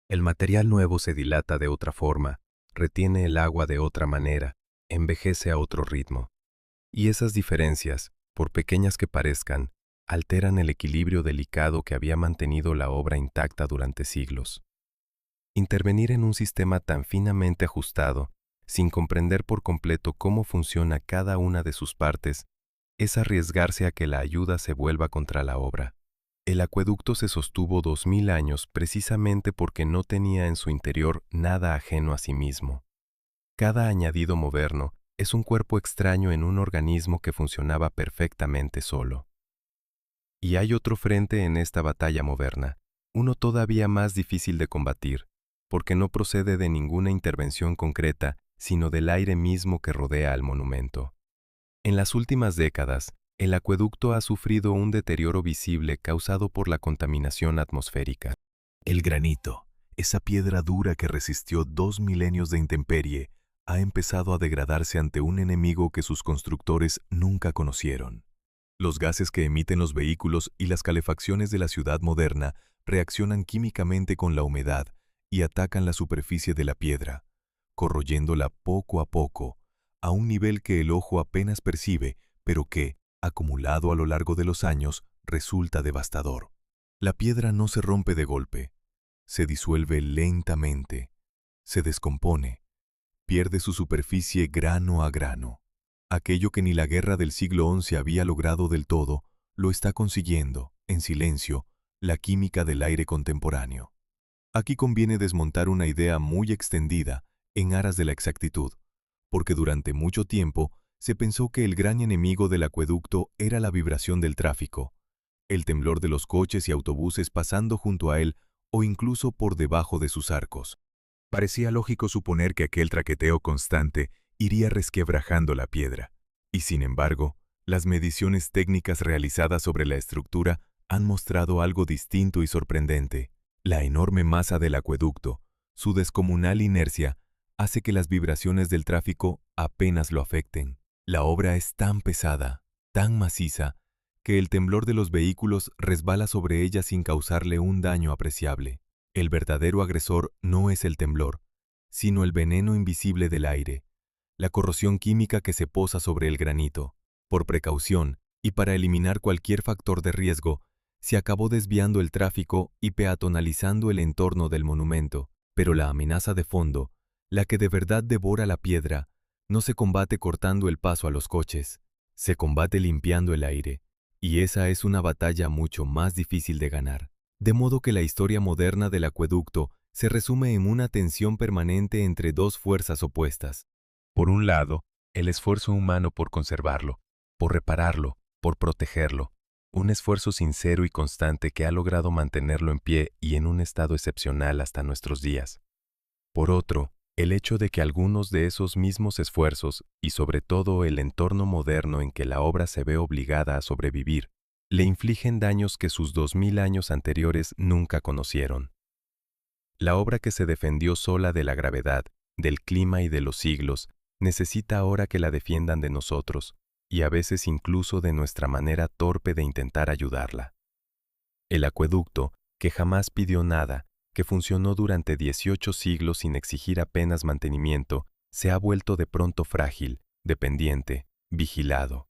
A: El material nuevo se dilata de otra forma, retiene el agua de otra manera, envejece a otro ritmo. Y esas diferencias, por pequeñas que parezcan, alteran el equilibrio delicado que había mantenido la obra intacta durante siglos. Intervenir en un sistema tan finamente ajustado, sin comprender por completo cómo funciona cada una de sus partes, es arriesgarse a que la ayuda se vuelva contra la obra. El acueducto se sostuvo 2000 años precisamente porque no tenía en su interior nada ajeno a sí mismo. Cada añadido moderno es un cuerpo extraño en un organismo que funcionaba perfectamente solo. Y hay otro frente en esta batalla moderna, uno todavía más difícil de combatir, porque no procede de ninguna intervención concreta, sino del aire mismo que rodea al monumento. En las últimas décadas, el acueducto ha sufrido un deterioro visible causado por la contaminación atmosférica.
D: El granito, esa piedra dura que resistió 2 milenios de intemperie, ha empezado a degradarse ante un enemigo que sus constructores nunca conocieron. Los gases que emiten los vehículos y las calefacciones de la ciudad moderna reaccionan químicamente con la humedad y atacan la superficie de la piedra, corroyéndola poco a poco, a un nivel que el ojo apenas percibe, pero que, acumulado a lo largo de los años, resulta devastador. La piedra no se rompe de golpe, se disuelve lentamente, se descompone, pierde su superficie grano a grano. Aquello que ni la guerra del siglo XI había logrado del todo, lo está consiguiendo, en silencio, la química del aire contemporáneo. Aquí conviene desmontar una idea muy extendida en aras de la exactitud, porque durante mucho tiempo se pensó que el gran enemigo del acueducto era la vibración del tráfico, el temblor de los coches y autobuses pasando junto a él o incluso por debajo de sus arcos. Parecía lógico suponer que aquel traqueteo constante iría resquebrajando la piedra, y sin embargo, las mediciones técnicas realizadas sobre la estructura han mostrado algo distinto y sorprendente. La enorme masa del acueducto, su descomunal inercia, hace que las vibraciones del tráfico apenas lo afecten. La obra es tan pesada, tan maciza, que el temblor de los vehículos resbala sobre ella sin causarle un daño apreciable. El verdadero agresor no es el temblor, sino el veneno invisible del aire, la corrosión química que se posa sobre el granito. Por precaución y para eliminar cualquier factor de riesgo, se acabó desviando el tráfico y peatonalizando el entorno del monumento, pero la amenaza de fondo, la que de verdad devora la piedra, no se combate cortando el paso a los coches, se combate limpiando el aire, y esa es una batalla mucho más difícil de ganar. De modo que la historia moderna del acueducto se resume en una tensión permanente entre dos fuerzas opuestas.
B: Por un lado, el esfuerzo humano por conservarlo, por repararlo, por protegerlo, un esfuerzo sincero y constante que ha logrado mantenerlo en pie y en un estado excepcional hasta nuestros días. Por otro, el hecho de que algunos de esos mismos esfuerzos, y sobre todo el entorno moderno en que la obra se ve obligada a sobrevivir, le infligen daños que sus 2000 años anteriores nunca conocieron. La obra que se defendió sola de la gravedad, del clima y de los siglos, necesita ahora que la defiendan de nosotros, y a veces incluso de nuestra manera torpe de intentar ayudarla. El acueducto, que jamás pidió nada, que funcionó durante 18 siglos sin exigir apenas mantenimiento, se ha vuelto de pronto frágil, dependiente, vigilado.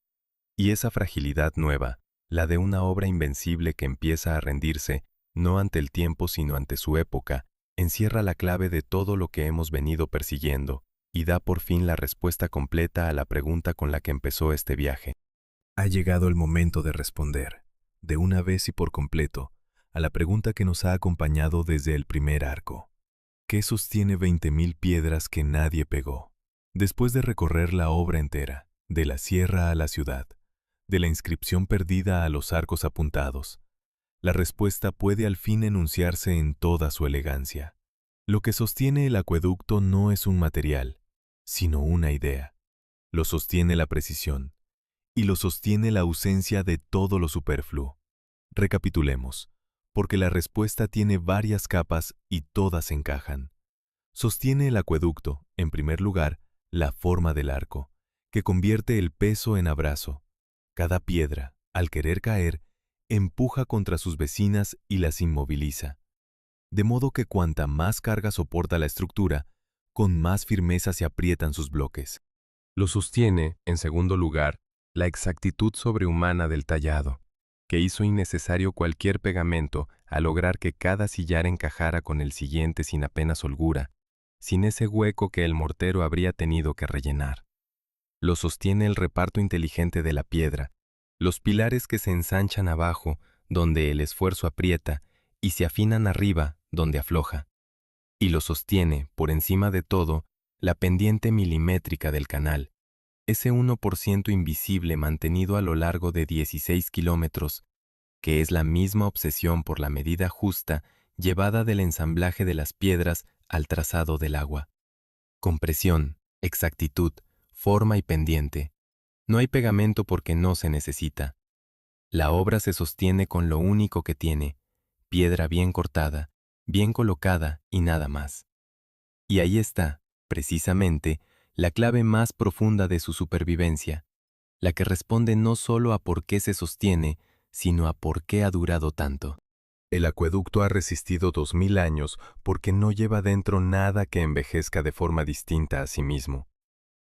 B: Y esa fragilidad nueva, la de una obra invencible que empieza a rendirse, no ante el tiempo sino ante su época, encierra la clave de todo lo que hemos venido persiguiendo, y da por fin la respuesta completa a la pregunta con la que empezó este viaje.
D: Ha llegado el momento de responder, de una vez y por completo, a la pregunta que nos ha acompañado desde el primer arco. ¿Qué sostiene 20.000 piedras que nadie pegó? Después de recorrer la obra entera, de la sierra a la ciudad, de la inscripción perdida a los arcos apuntados, la respuesta puede al fin enunciarse en toda su elegancia. Lo que sostiene el acueducto no es un material, sino una idea. Lo sostiene la precisión, y lo sostiene la ausencia de todo lo superfluo. Recapitulemos, porque la respuesta tiene varias capas y todas encajan. Sostiene el acueducto, en primer lugar, la forma del arco, que convierte el peso en abrazo. Cada piedra, al querer caer, empuja contra sus vecinas y las inmoviliza. De modo que cuanta más carga soporta la estructura, con más firmeza se aprietan sus bloques.
B: Lo sostiene, en segundo lugar, la exactitud sobrehumana del tallado, que hizo innecesario cualquier pegamento al lograr que cada sillar encajara con el siguiente sin apenas holgura, sin ese hueco que el mortero habría tenido que rellenar. Lo sostiene el reparto inteligente de la piedra, los pilares que se ensanchan abajo, donde el esfuerzo aprieta, y se afinan arriba, donde afloja. Y lo sostiene, por encima de todo, la pendiente milimétrica del canal, ese 1% invisible mantenido a lo largo de 16 kilómetros, que es la misma obsesión por la medida justa llevada del ensamblaje de las piedras al trazado del agua. Compresión, exactitud, forma y pendiente. No hay pegamento porque no se necesita. La obra se sostiene con lo único que tiene, piedra bien cortada, bien colocada y nada más. Y ahí está, precisamente, la clave más profunda de su supervivencia, la que responde no solo a por qué se sostiene, sino a por qué ha durado tanto. El acueducto ha resistido 2000 años porque no lleva dentro nada que envejezca de forma distinta a sí mismo.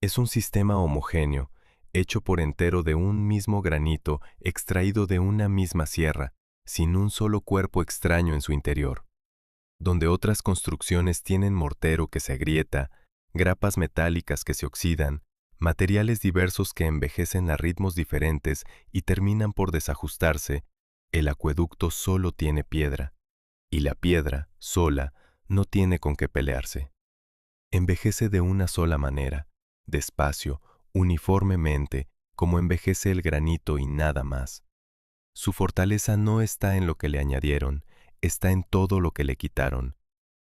B: Es un sistema homogéneo, hecho por entero de un mismo granito extraído de una misma sierra, sin un solo cuerpo extraño en su interior. Donde otras construcciones tienen mortero que se agrieta, grapas metálicas que se oxidan, materiales diversos que envejecen a ritmos diferentes y terminan por desajustarse, el acueducto solo tiene piedra, y la piedra, sola, no tiene con qué pelearse. Envejece de una sola manera, despacio, uniformemente, como envejece el granito y nada más. Su fortaleza no está en lo que le añadieron, está en todo lo que le quitaron.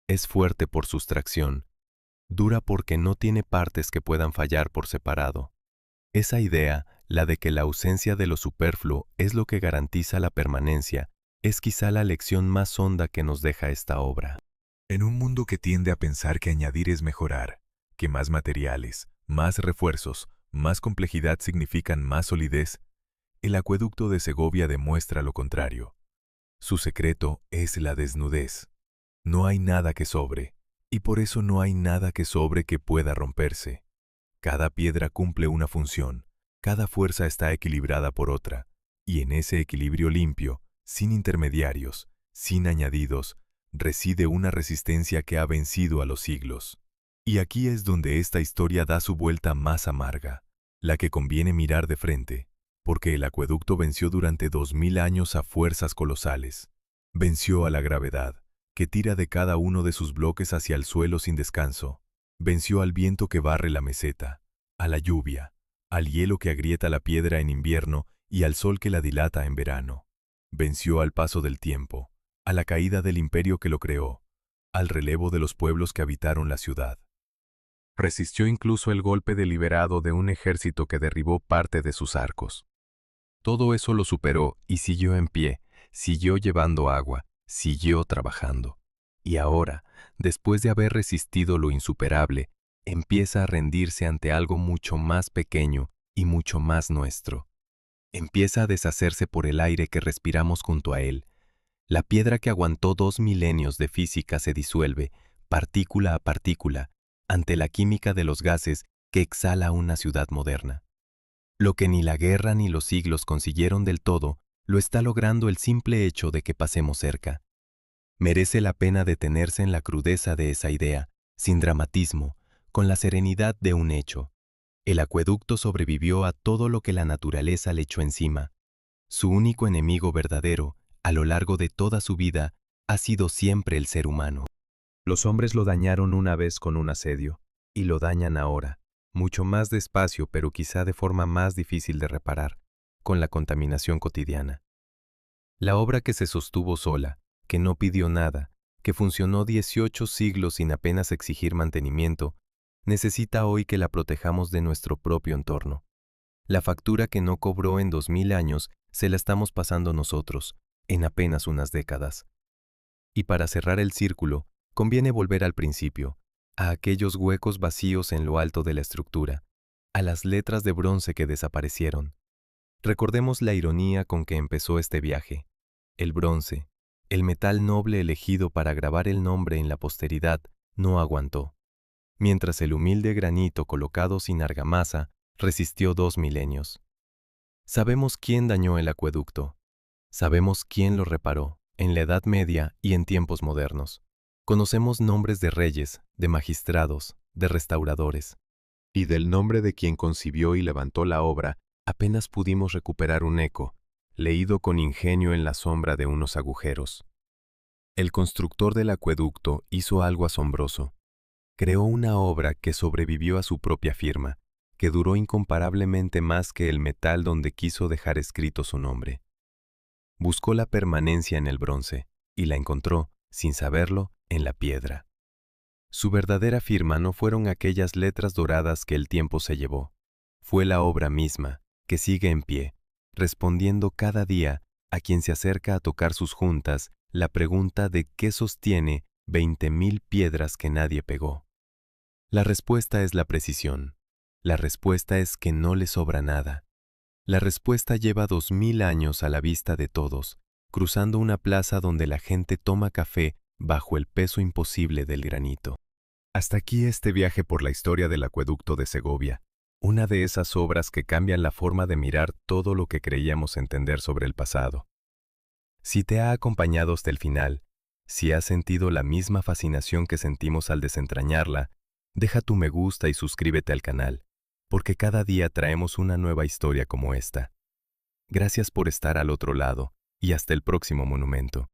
B: Es fuerte por sustracción, dura porque no tiene partes que puedan fallar por separado. Esa idea, la de que la ausencia de lo superfluo es lo que garantiza la permanencia, es quizá la lección más honda que nos deja esta obra.
D: En un mundo que tiende a pensar que añadir es mejorar, que más materiales, más refuerzos, más complejidad significan más solidez, el acueducto de Segovia demuestra lo contrario. Su secreto es la desnudez. No hay nada que sobre, y por eso no hay nada que sobre que pueda romperse. Cada piedra cumple una función, cada fuerza está equilibrada por otra, y en ese equilibrio limpio, sin intermediarios, sin añadidos, reside una resistencia que ha vencido a los siglos. Y aquí es donde esta historia da su vuelta más amarga, la que conviene mirar de frente, porque el acueducto venció durante 2000 años a fuerzas colosales. Venció a la gravedad, que tira de cada uno de sus bloques hacia el suelo sin descanso. Venció al viento que barre la meseta, a la lluvia, al hielo que agrieta la piedra en invierno y al sol que la dilata en verano. Venció al paso del tiempo, a la caída del imperio que lo creó, al relevo de los pueblos que habitaron la ciudad.
B: Resistió incluso el golpe deliberado de un ejército que derribó parte de sus arcos. Todo eso lo superó y siguió en pie, siguió llevando agua, siguió trabajando. Y ahora, después de haber resistido lo insuperable, empieza a rendirse ante algo mucho más pequeño y mucho más nuestro. Empieza a deshacerse por el aire que respiramos junto a él. La piedra que aguantó 2 milenios de física se disuelve, partícula a partícula, ante la química de los gases que exhala una ciudad moderna. Lo que ni la guerra ni los siglos consiguieron del todo, lo está logrando el simple hecho de que pasemos cerca. Merece la pena detenerse en la crudeza de esa idea, sin dramatismo, con la serenidad de un hecho. El acueducto sobrevivió a todo lo que la naturaleza le echó encima. Su único enemigo verdadero, a lo largo de toda su vida, ha sido siempre el ser humano. Los hombres lo dañaron una vez con un asedio, y lo dañan ahora, mucho más despacio pero quizá de forma más difícil de reparar, con la contaminación cotidiana. La obra que se sostuvo sola, que no pidió nada, que funcionó 18 siglos sin apenas exigir mantenimiento, necesita hoy que la protejamos de nuestro propio entorno. La factura que no cobró en 2000 años se la estamos pasando nosotros, en apenas unas décadas. Y para cerrar el círculo, conviene volver al principio, a aquellos huecos vacíos en lo alto de la estructura, a las letras de bronce que desaparecieron. Recordemos la ironía con que empezó este viaje. El bronce, el metal noble elegido para grabar el nombre en la posteridad, no aguantó, mientras el humilde granito colocado sin argamasa resistió 2 milenios. Sabemos quién dañó el acueducto. Sabemos quién lo reparó, en la Edad Media y en tiempos modernos. Conocemos nombres de reyes, de magistrados, de restauradores. Y del nombre de quien concibió y levantó la obra, apenas pudimos recuperar un eco, leído con ingenio en la sombra de unos agujeros. El constructor del acueducto hizo algo asombroso. Creó una obra que sobrevivió a su propia firma, que duró incomparablemente más que el metal donde quiso dejar escrito su nombre. Buscó la permanencia en el bronce, y la encontró, sin saberlo, en la piedra. Su verdadera firma no fueron aquellas letras doradas que el tiempo se llevó. Fue la obra misma, que sigue en pie, respondiendo cada día a quien se acerca a tocar sus juntas la pregunta de qué sostiene 20.000 piedras que nadie pegó. La respuesta es la precisión. La respuesta es que no le sobra nada. La respuesta lleva 2000 años a la vista de todos,
C: cruzando una plaza donde la gente toma café bajo el peso imposible del granito.
A: Hasta aquí este viaje por la historia del acueducto de Segovia, una de esas obras que cambian la forma de mirar todo lo que creíamos entender sobre el pasado. Si te ha acompañado hasta el final, si has sentido la misma fascinación que sentimos al desentrañarla, deja tu me gusta y suscríbete al canal, porque cada día traemos una nueva historia como esta. Gracias por estar al otro lado y hasta el próximo monumento.